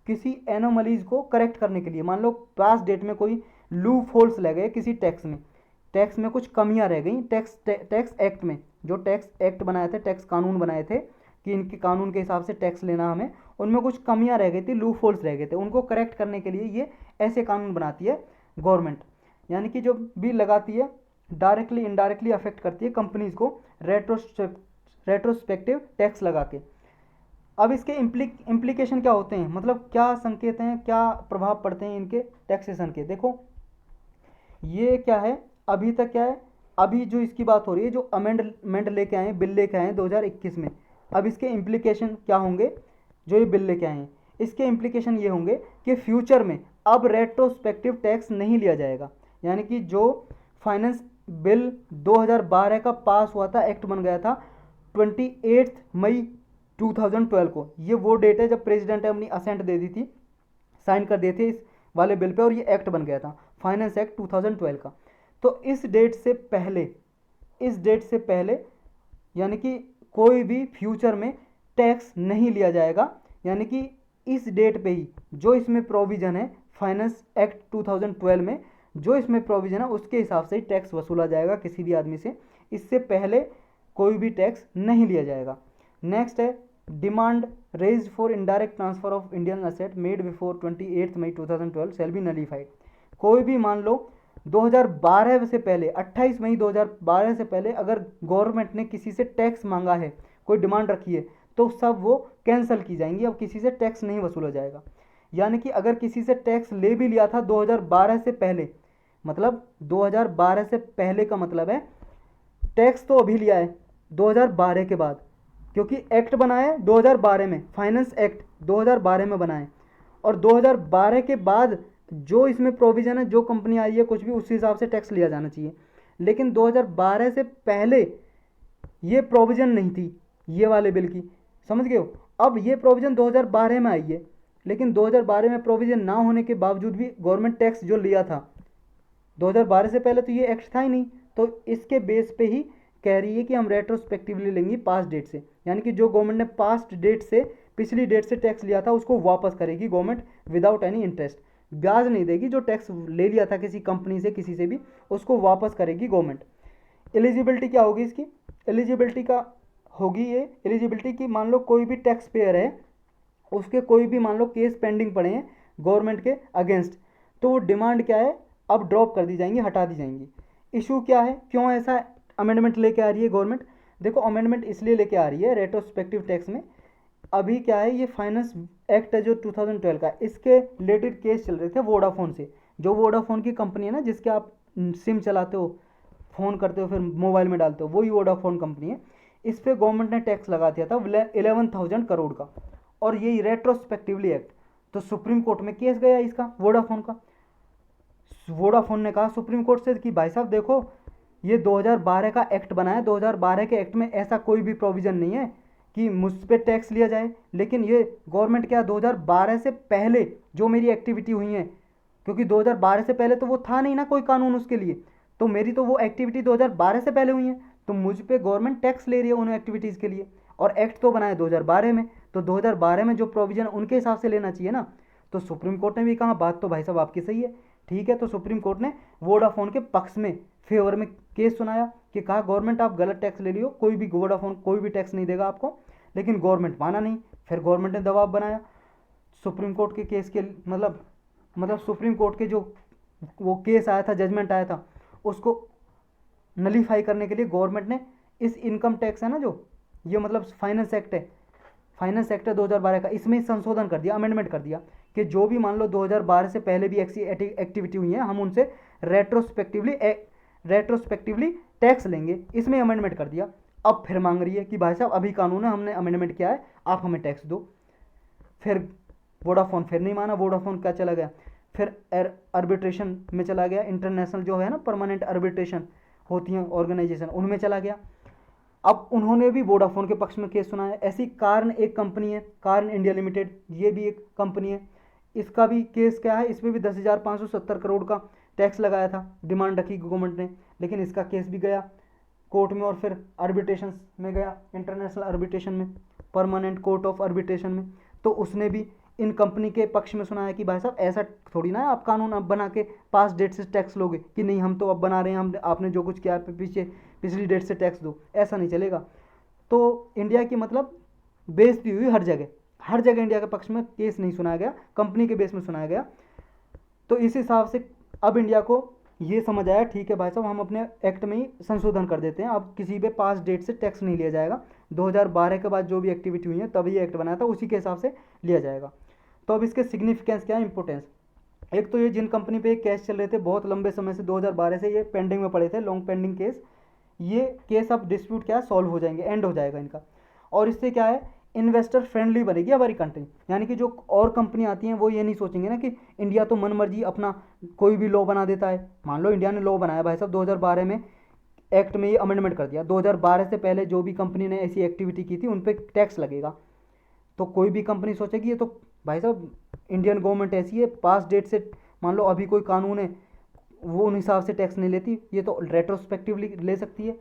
किसी एनोमलीज को करेक्ट करने के लिए, मान लो पास्ट डेट में कोई लूप होल्स लग गए किसी टैक्स में कुछ कमियां रह गई, टैक्स एक्ट में, जो टैक्स एक्ट बनाए थे, टैक्स कानून बनाए थे कि इनके कानून के हिसाब से टैक्स लेना हमें, उनमें कुछ कमियां रह गई थी, लूप होल्स रह गए थे, उनको करेक्ट करने के लिए ये ऐसे कानून बनाती है गवर्नमेंट। यानी कि जो भी लगाती है डायरेक्टली इनडायरेक्टली अफेक्ट करती है कंपनीज को रेट्रोस्पेक्टिव टैक्स लगा के। अब इसके इम्प्लीकेशन क्या होते हैं, मतलब क्या संकेत हैं, क्या प्रभाव पड़ते हैं इनके टैक्सेशन के। देखो ये क्या है, अभी तक क्या है, अभी जो इसकी बात हो रही है, जो अमेंडमेंट लेके आए, बिल लेके आए 2021 में, अब इसके इम्प्लीकेशन क्या होंगे, जो ये बिल लेके आए हैं इसके इम्प्लीकेशन ये होंगे कि फ्यूचर में अब रेट्रोस्पेक्टिव टैक्स नहीं लिया जाएगा। यानी कि जो फाइनेंस बिल 2012 का पास हुआ था, एक्ट बन गया था 28 मई 2012 को, ये वो डेट है जब प्रेसिडेंट ने अपनी असेंट दे दी थी, साइन कर दिए थे इस वाले बिल पे, और ये एक्ट बन गया था फाइनेंस एक्ट 2012 का। तो इस डेट से पहले यानी कि कोई भी फ्यूचर में टैक्स नहीं लिया जाएगा। यानी कि इस डेट पे ही जो इसमें प्रोविज़न है फाइनेंस एक्ट 2012 में, जो इसमें प्रोविज़न है उसके हिसाब से ही टैक्स वसूला जाएगा किसी भी आदमी से, इससे पहले कोई भी टैक्स नहीं लिया जाएगा। नेक्स्ट है demand raised for indirect transfer of Indian asset made before 28 May 2012 shall be nullified. कोई भी मान लो 2012 से पहले, 28 मई 2012 से पहले अगर गवर्नमेंट ने किसी से टैक्स मांगा है, कोई डिमांड रखी है, तो सब वो कैंसिल की जाएंगी, अब किसी से टैक्स नहीं वसूला जाएगा। यानी कि अगर किसी से टैक्स ले भी लिया था 2012 से पहले, मतलब 2012 से पहले का मतलब है टैक्स तो अभी लिया है 2012 के बाद, क्योंकि एक्ट बना है 2012 में, फाइनेंस एक्ट 2012 में बना है, और 2012 के बाद जो इसमें प्रोविज़न है, जो कंपनी आई है कुछ भी, उस हिसाब से टैक्स लिया जाना चाहिए। लेकिन 2012 से पहले ये प्रोविज़न नहीं थी ये वाले बिल की, समझ गए हो। अब ये प्रोविज़न 2012 में आई है, लेकिन 2012 में प्रोविज़न ना होने के बावजूद भी गवर्नमेंट टैक्स जो लिया था 2012 से पहले, तो ये एक्ट था ही नहीं, तो इसके बेस पे ही कह रही है कि हम रेट्रोस्पेक्टिवली लेंगे पास्ट डेट से। यानी कि जो गवर्नमेंट ने पास्ट डेट से, पिछली डेट से टैक्स लिया था उसको वापस करेगी गवर्नमेंट विदाउट एनी इंटरेस्ट, ब्याज नहीं देगी, जो टैक्स ले लिया था किसी कंपनी से, किसी से भी, उसको वापस करेगी गवर्नमेंट। एलिजिबिलिटी क्या होगी इसकी, एलिजिबिलिटी का होगी ये एलिजिबिलिटी की, मान लो कोई भी टैक्स पेयर है, उसके कोई भी मान लो केस पेंडिंग पड़े हैं गवर्नमेंट के अगेंस्ट, तो वो डिमांड क्या है अब ड्रॉप कर दी जाएंगी, हटा दी जाएंगी। इशू क्या है, क्यों ऐसा अमेंडमेंट लेके आ रही है गवर्नमेंट, देखो अमेंडमेंट इसलिए लेके आ रही है रेट्रोस्पेक्टिव टैक्स में। अभी क्या है, ये फाइनेंस एक्ट है जो 2012 का, इसके रिलेटेड केस चल रहे थे वोडाफोन से, जो वोडाफोन की कंपनी है ना, जिसके आप सिम चलाते हो, फ़ोन करते हो, फिर मोबाइल में डालते हो, वही वोडाफोन कंपनी है। इस पर गवर्नमेंट ने टैक्स लगा दिया था 11,000 करोड़ का, और यही रेट्रोस्पेक्टिवली एक्ट। तो सुप्रीम कोर्ट में केस गया इसका, वोडाफोन का। वोडाफोन ने कहा सुप्रीम कोर्ट से कि भाई साहब देखो, ये 2012 का एक्ट बना है, 2012 के एक्ट में ऐसा कोई भी प्रोविज़न नहीं है कि मुझ पर टैक्स लिया जाए, लेकिन ये गवर्नमेंट क्या 2012 से पहले जो मेरी एक्टिविटी हुई है, क्योंकि 2012 से पहले तो वो था नहीं ना कोई कानून उसके लिए, तो मेरी तो वो एक्टिविटी 2012 से पहले हुई है, तो मुझ पे गवर्नमेंट टैक्स ले रही है उन एक्टिविटीज़ के लिए, और एक्ट तो बनाया 2012 में, तो 2012 में जो प्रोविज़न उनके हिसाब से लेना चाहिए ना। तो सुप्रीम कोर्ट ने भी कहा बात तो भाई साहब आपकी सही है, ठीक है। तो सुप्रीम कोर्ट ने वोडाफोन के पक्ष में, फेवर में केस सुनाया कि कहा गवर्नमेंट आप गलत टैक्स ले लियो, कोई भी वोडाफोन कोई भी टैक्स नहीं देगा आपको, लेकिन गवर्नमेंट माना नहीं। फिर गवर्नमेंट ने दबाव बनाया सुप्रीम कोर्ट के केस के, मतलब सुप्रीम कोर्ट के जो वो केस आया था, जजमेंट आया था, उसको नलीफाई करने के लिए गवर्नमेंट ने इस इनकम टैक्स है ना, जो ये मतलब फाइनेंस एक्ट है, फाइनेंस एक्ट 2012 का, इसमें संशोधन कर दिया, अमेंडमेंट कर दिया कि जो भी मान लो 2012 से पहले भी ऐसी एक्टिविटी हुई है हम उनसे रेट्रोस्पेक्टिवली टैक्स लेंगे। इसमें अमेंडमेंट कर दिया। अब फिर मांग रही है कि भाई साहब अभी कानून है, हमने अमेंडमेंट किया है, आप हमें टैक्स दो। फिर वोडाफोन फिर नहीं माना, वोडाफोन क्या चला गया, फिर आर्बिट्रेशन में चला गया, इंटरनेशनल जो है ना परमानेंट आर्बिट्रेशन होती हैं ऑर्गेनाइजेशन, उनमें चला गया। अब उन्होंने भी वोडाफोन के पक्ष में केस सुना है। ऐसी कार्न एक कंपनी है, कार्न इंडिया लिमिटेड, ये भी एक कंपनी है, इसका भी केस क्या है, इसमें भी 10,570 करोड़ का टैक्स लगाया था, डिमांड रखी गवर्नमेंट ने, लेकिन इसका केस भी गया कोर्ट में और फिर आर्बिट्रेशन में गया, इंटरनेशनल आर्बिट्रेशन में, परमानेंट कोर्ट ऑफ आर्बिट्रेशन में। तो उसने भी इन कंपनी के पक्ष में सुना है कि भाई साहब ऐसा थोड़ी ना है आप कानून अब बना के पास डेट से टैक्स लोगे कि नहीं हम तो अब बना रहे हैं, हम आपने जो कुछ किया पिछली डेट से टैक्स दो, ऐसा नहीं चलेगा। तो इंडिया की मतलब बेइज्जती हुई हर जगह इंडिया के पक्ष में केस नहीं सुनाया गया, कंपनी के बेस में सुनाया गया। तो इस हिसाब से अब इंडिया को ये समझ आया ठीक है भाई साहब हम अपने एक्ट में ही संशोधन कर देते हैं, अब किसी पे पास डेट से टैक्स नहीं लिया जाएगा। 2012 के बाद जो भी एक्टिविटी हुई है तभी ये एक्ट बनाया था, उसी के हिसाब से लिया जाएगा। तो अब इसके सिग्निफिकेंस क्या है, इंपॉर्टेंस। एक तो ये जिन कंपनी पे केस चल रहे थे बहुत लंबे समय से, 2012 से ये पेंडिंग में पड़े थे, लॉन्ग पेंडिंग केस, ये केस अब डिस्प्यूट क्या है सॉल्व हो जाएंगे, एंड हो जाएगा इनका। और इससे क्या है इन्वेस्टर फ्रेंडली बनेगी हमारी कंट्री, यानी कि जो और कंपनी आती हैं वो ये नहीं सोचेंगे ना कि इंडिया तो मन मर्जी अपना कोई भी लॉ बना देता है। मान लो इंडिया ने लॉ बनाया भाई साहब 2012 में, एक्ट में ये अमेंडमेंट कर दिया, 2012 से पहले जो भी कंपनी ने ऐसी एक्टिविटी की थी उन पर टैक्स लगेगा। तो कोई भी कंपनी सोचेगी ये तो भाई साहब इंडियन गवर्नमेंट ऐसी है, पास डेट से मान लो अभी कोई कानून है वो उन हिसाब से टैक्स नहीं लेती, ये तो रेट्रोस्पेक्टिवली ले सकती है।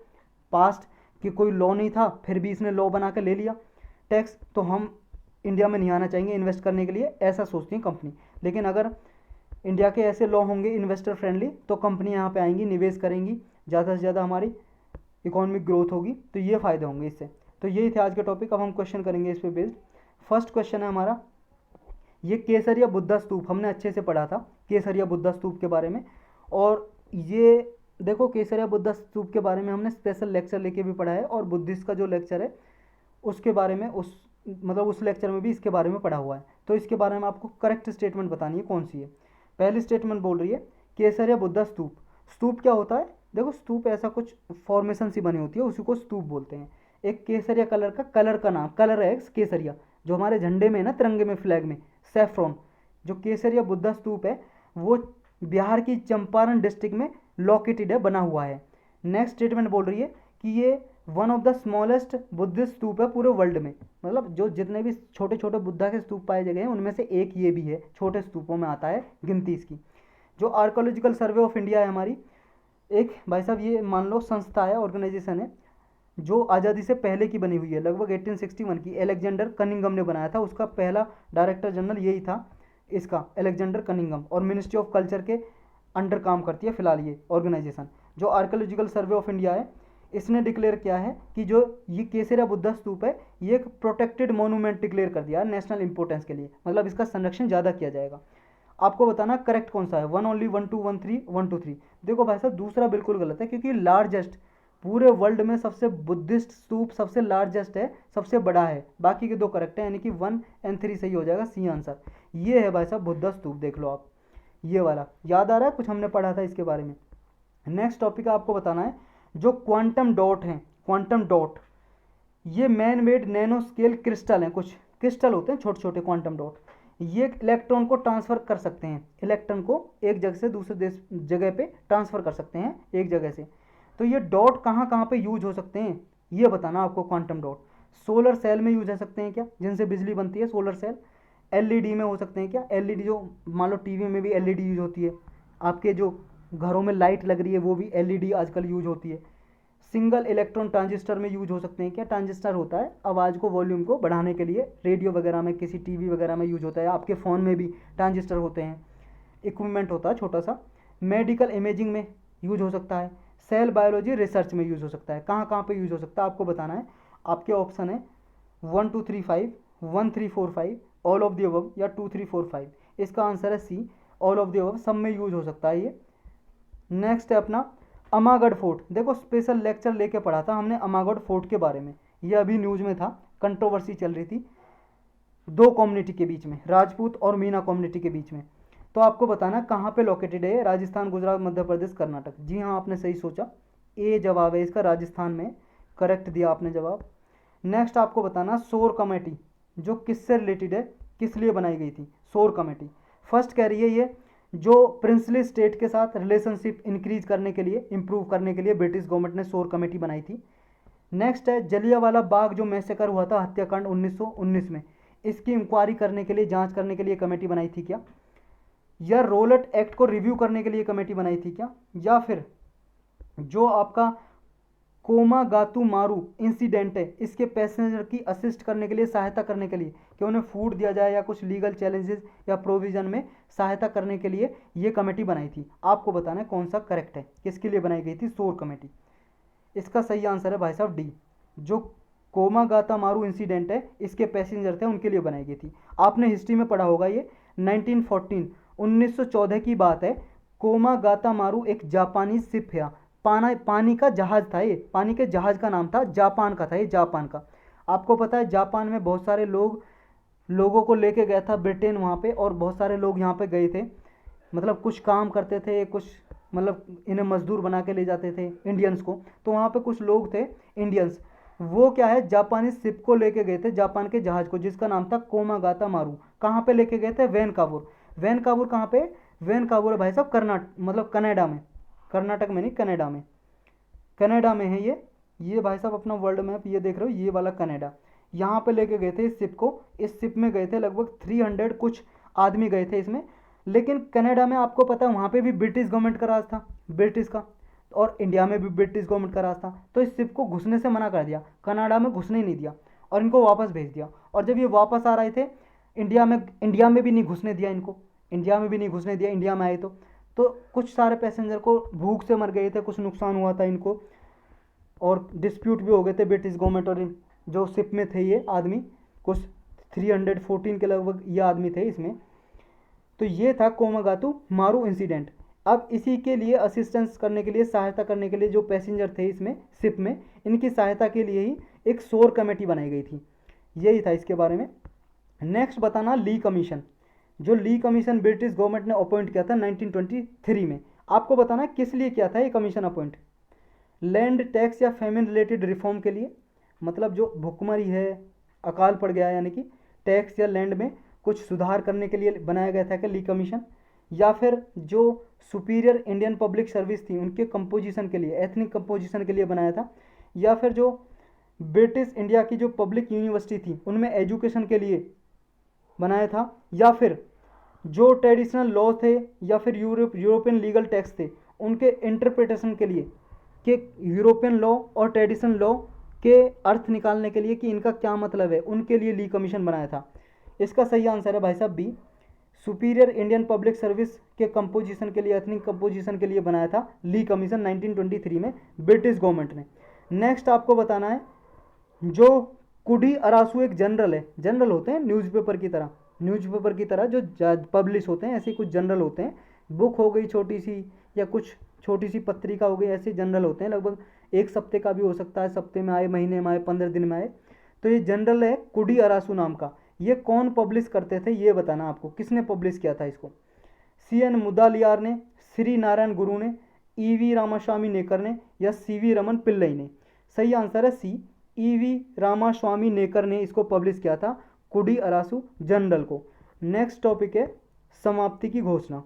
पास्ट कि कोई लॉ नहीं था फिर भी इसने लॉ बना के ले लिया टैक्स, तो हम इंडिया में नहीं आना चाहेंगे इन्वेस्ट करने के लिए, ऐसा सोचती है कंपनी। लेकिन अगर इंडिया के ऐसे लॉ होंगे इन्वेस्टर फ्रेंडली तो कंपनी यहाँ पे आएंगी, निवेश करेंगी, ज़्यादा से ज़्यादा हमारी इकोनॉमिक ग्रोथ होगी, तो ये फ़ायदे होंगे इससे। तो यही थे आज के टॉपिक। अब हम क्वेश्चन करेंगे इस पर बेस्ड। फर्स्ट क्वेश्चन है हमारा, ये केसरिया बुद्धा स्तूप हमने अच्छे से पढ़ा था, केसरिया बुद्धा स्तूप के बारे में। और ये देखो केसरिया बुद्धा स्तूप के बारे में हमने स्पेशल लेक्चर लेके भी पढ़ा है, और बुद्धिस्ट का जो लेक्चर है उसके बारे में उस लेक्चर में भी इसके बारे में पढ़ा हुआ है। तो इसके बारे में आपको करेक्ट स्टेटमेंट बतानी है कौन सी है। पहली स्टेटमेंट बोल रही है केसरिया बुद्धा स्तूप। स्तूप क्या होता है, देखो स्तूप ऐसा कुछ फॉर्मेशन सी बनी होती है, उसी को स्तूप बोलते हैं। एक केसरिया कलर का नाम, कलर है केसरिया, जो हमारे झंडे में है ना, तिरंगे में, फ्लैग में सैफ्रॉन। जो केसरिया बुद्धा स्तूप है वो बिहार की चंपारण डिस्ट्रिक्ट में लोकेटेड है, बना हुआ है। नेक्स्ट स्टेटमेंट बोल रही है कि ये one of the smallest Buddhist stupa है पूरे वर्ल्ड में, मतलब जो जितने भी छोटे छोटे बुद्धा के स्तूप पाए गए हैं उनमें से एक ये भी है, छोटे स्तूपों में आता है गिनती इसकी। जो आर्कोलॉजिकल सर्वे ऑफ इंडिया है हमारी, एक भाई साहब ये मान लो संस्था है, ऑर्गेनाइजेशन है, जो आज़ादी से पहले की बनी हुई है, लगभग 1861 की, एलेक्जेंडर कनिंगम ने बनाया था, उसका पहला डायरेक्टर जनरल यही था इसका, एलेक्जेंडर कनिंगम। और मिनिस्ट्री ऑफ कल्चर के अंडर काम करती है फिलहाल ये ऑर्गेनाइजेशन। जो आर्कोलॉजिकल सर्वे ऑफ इंडिया है इसने डिक्लेयर किया है कि जो ये केसरिया बुद्धा स्तूप है ये एक प्रोटेक्टेड मोनूमेंट डिक्लेयर कर दिया है नेशनल इंपॉर्टेंस के लिए, मतलब इसका संरक्षण ज़्यादा किया जाएगा। आपको बताना करेक्ट कौन सा है, 1 ओनली 1 2 1 3 1 2 3। देखो भाई साहब दूसरा बिल्कुल गलत है, क्योंकि लार्जेस्ट पूरे वर्ल्ड में सबसे बुद्धिस्ट स्तूप सबसे लार्जेस्ट है, सबसे बड़ा है, बाकी के दो करेक्ट है, यानी कि 1 और 3 सही हो जाएगा, सी आंसर। ये है भाई साहब बुद्धा स्तूप, देख लो आप, ये वाला याद आ रहा है, कुछ हमने पढ़ा था इसके बारे में। नेक्स्ट टॉपिक आपको बताना है जो क्वांटम डॉट हैं, क्वांटम डॉट ये man made nano scale crystal हैं, कुछ क्रिस्टल होते हैं छोटे छोटे क्वांटम डॉट, ये इलेक्ट्रॉन को ट्रांसफ़र कर सकते हैं, इलेक्ट्रॉन को एक जगह से दूसरे जगह पे ट्रांसफ़र कर सकते हैं एक जगह से। तो ये डॉट कहाँ कहाँ पे यूज हो सकते हैं ये बताना आपको। क्वांटम डॉट सोलर सेल में यूज हो सकते हैं क्या, जिनसे बिजली बनती है, सोलर सेल। एलईडी में हो सकते हैं क्या, एलईडी जो मान लो टीवी में भी एलईडी यूज होती है, आपके जो घरों में लाइट लग रही है वो भी एलईडी आजकल यूज होती है। सिंगल इलेक्ट्रॉन ट्रांजिस्टर में यूज हो सकते हैं क्या, ट्रांजिस्टर होता है आवाज़ को वॉल्यूम को बढ़ाने के लिए, रेडियो वगैरह में, किसी टीवी वगैरह में यूज होता है, आपके फ़ोन में भी ट्रांजिस्टर होते हैं, इक्विपमेंट होता है छोटा सा। मेडिकल इमेजिंग में यूज हो सकता है, सेल बायोलॉजी रिसर्च में यूज हो सकता है। कहाँ कहाँ पे यूज हो सकता है आपको बताना है। आपके ऑप्शन है 1 2 3 5, 1 3 4 5, ऑल ऑफ द अबव, या 2 3 4 5। इसका आंसर है सी, ऑल ऑफ द अबव, सब में यूज हो सकता है ये। नेक्स्ट है अपना अमागढ़ फोर्ट। देखो स्पेशल लेक्चर लेके पढ़ा था हमने अमागढ़ फोर्ट के बारे में, ये अभी न्यूज़ में था, कंट्रोवर्सी चल रही थी। दो कम्युनिटी के बीच में, राजपूत और मीना कम्युनिटी के बीच में। तो आपको बताना कहाँ पे लोकेटेड है, राजस्थान, गुजरात, मध्य प्रदेश, कर्नाटक। जी हाँ, आपने सही सोचा, ए जवाब है इसका, राजस्थान में। करेक्ट दिया आपने जवाब। नेक्स्ट आपको बताना शोर कमेटी जो किससे रिलेटेड है, किस लिए बनाई गई थी शोर कमेटी। फर्स्ट कह रही है ये जो प्रिंसली स्टेट के साथ रिलेशनशिप इंक्रीज करने के लिए, इंप्रूव करने के लिए ब्रिटिश गवर्नमेंट ने शोर कमेटी बनाई थी। नेक्स्ट है जलियांवाला बाग जो मैसेकर हुआ था हत्याकांड 1919 में, इसकी इंक्वायरी करने के लिए, जांच करने के लिए कमेटी बनाई थी क्या? या रोलेट एक्ट को रिव्यू करने के लिए कमेटी बनाई थी क्या? या फिर जो आपका कोमागातु मारू इंसिडेंट है, इसके पैसेंजर की असिस्ट करने के लिए, सहायता करने के लिए, कि उन्हें फूड दिया जाए या कुछ लीगल चैलेंजेस या प्रोविजन में सहायता करने के लिए ये कमेटी बनाई थी। आपको बताना है कौन सा करेक्ट है, किसके लिए बनाई गई थी शोर कमेटी। इसका सही आंसर है भाई साहब डी, जो कोमागाता मारू इंसिडेंट है इसके पैसेंजर थे उनके लिए बनाई गई थी। आपने हिस्ट्री में पढ़ा होगा ये 1914 की बात है। कोमागाता मारू एक जापानी शिप है, पानी का जहाज था, ये पानी के जहाज का नाम था, जापान का था ये, जापान का। आपको पता है जापान में बहुत सारे लोगों को लेके गया था ब्रिटेन वहाँ पे, और बहुत सारे लोग यहाँ पे गए थे, मतलब कुछ काम करते थे, कुछ मतलब इन्हें मजदूर बना के ले जाते थे इंडियंस को। तो वहाँ पे कुछ लोग थे इंडियंस, वो क्या है जापानी शिप को लेके गए थे, जापान के जहाज को, जिसका नाम था कोमागाता मारू। कहाँ पे लेके गए थे? वैनकावर। वैनकावर कहाँ पे? वैनकावर भाई साहब कर्नाटक, मतलब कनाडा में, कर्नाटक में नहीं, कनाडा में, कनाडा में है ये भाई साहब अपना वर्ल्ड मैप ये देख रहे हो, ये वाला कनाडा। यहाँ पे लेके गए थे इस शिप को। इस शिप में गए थे लगभग 300 कुछ आदमी गए थे इसमें। लेकिन कनाडा में आपको पता है वहाँ पे भी ब्रिटिश गवर्नमेंट का राज था, ब्रिटिश का, और इंडिया में भी ब्रिटिश गवर्नमेंट का राज था। तो इस शिप को घुसने से मना कर दिया, कनाडा में घुसने नहीं दिया, और इनको वापस भेज दिया। और जब ये वापस आ रहे थे इंडिया में भी नहीं घुसने दिया इनको, इंडिया में भी नहीं घुसने दिया, इंडिया में आए तो कुछ सारे पैसेंजर को भूख से मर गए थे, कुछ नुकसान हुआ था इनको, और डिस्प्यूट भी हो गए थे ब्रिटिश गवर्नमेंट और जो शिप में थे ये आदमी, कुछ 314 के लगभग ये आदमी थे इसमें। तो ये था कोमागातु मारू इंसिडेंट। अब इसी के लिए असिस्टेंस करने के लिए, सहायता करने के लिए जो पैसेंजर थे इसमें शिप में, इनकी सहायता के लिए ही एक शोर कमेटी बनाई गई थी। यही था इसके बारे में। नेक्स्ट बताना ली कमीशन, जो ली कमीशन ब्रिटिश गवर्नमेंट ने अपॉइंट किया था 1923 में। आपको बताना किस लिए किया था ये कमीशन अपॉइंट? लैंड टैक्स या फेमिन रिलेटेड रिफॉर्म के लिए, मतलब जो भुखमरी है, अकाल पड़ गया, यानी कि टैक्स या लैंड में कुछ सुधार करने के लिए बनाया गया था क्या ली कमीशन? या फिर जो सुपीरियर इंडियन पब्लिक सर्विस थी उनके कंपोजिशन के लिए, एथनिक कंपोजिशन के लिए बनाया था? या फिर जो ब्रिटिश इंडिया की जो पब्लिक यूनिवर्सिटी थी उनमें एजुकेशन के लिए बनाया था? या फिर जो ट्रेडिशनल लॉ थे या फिर यूरोपियन लीगल टेक्स्ट थे उनके इंटरप्रिटेशन के लिए, कि यूरोपियन लॉ और ट्रेडिशनल लॉ के अर्थ निकालने के लिए कि इनका क्या मतलब है, उनके लिए ली कमीशन बनाया था? इसका सही आंसर है भाई साहब B, superior Indian public service के कंपोजिशन के लिए, एथनिक कंपोजिशन के लिए बनाया था ली कमीशन 1923 में ब्रिटिश गवर्नमेंट ने। नेक्स्ट आपको बताना है जो कुडी अरासू एक जनरल है, जनरल होते हैं न्यूज़पेपर की तरह, न्यूज़पेपर की तरह जो पब्लिश होते हैं, ऐसे कुछ जनरल होते हैं, बुक हो गई छोटी सी या कुछ छोटी सी पत्रिका हो गई, ऐसे जनरल होते हैं, लगभग एक सप्ते का भी हो सकता है, सप्ते में आए, महीने में आए, 15 दिन में आए। तो ये जनरल है कुडी अरासू नाम का। ये कौन पब्लिश करते थे ये बताना आपको, किसने पब्लिश किया था इसको? CN मुदालियार ने, श्री नारायण गुरु ने, EV रामास्वामी नेकर ने, या CV रमन पिल्लई ने? सही आंसर है सी, EV रामास्वामी नेकर ने इसको पब्लिश किया था, कुडी अरासू जनरल को। नेक्स्ट टॉपिक है समाप्ति की घोषणा।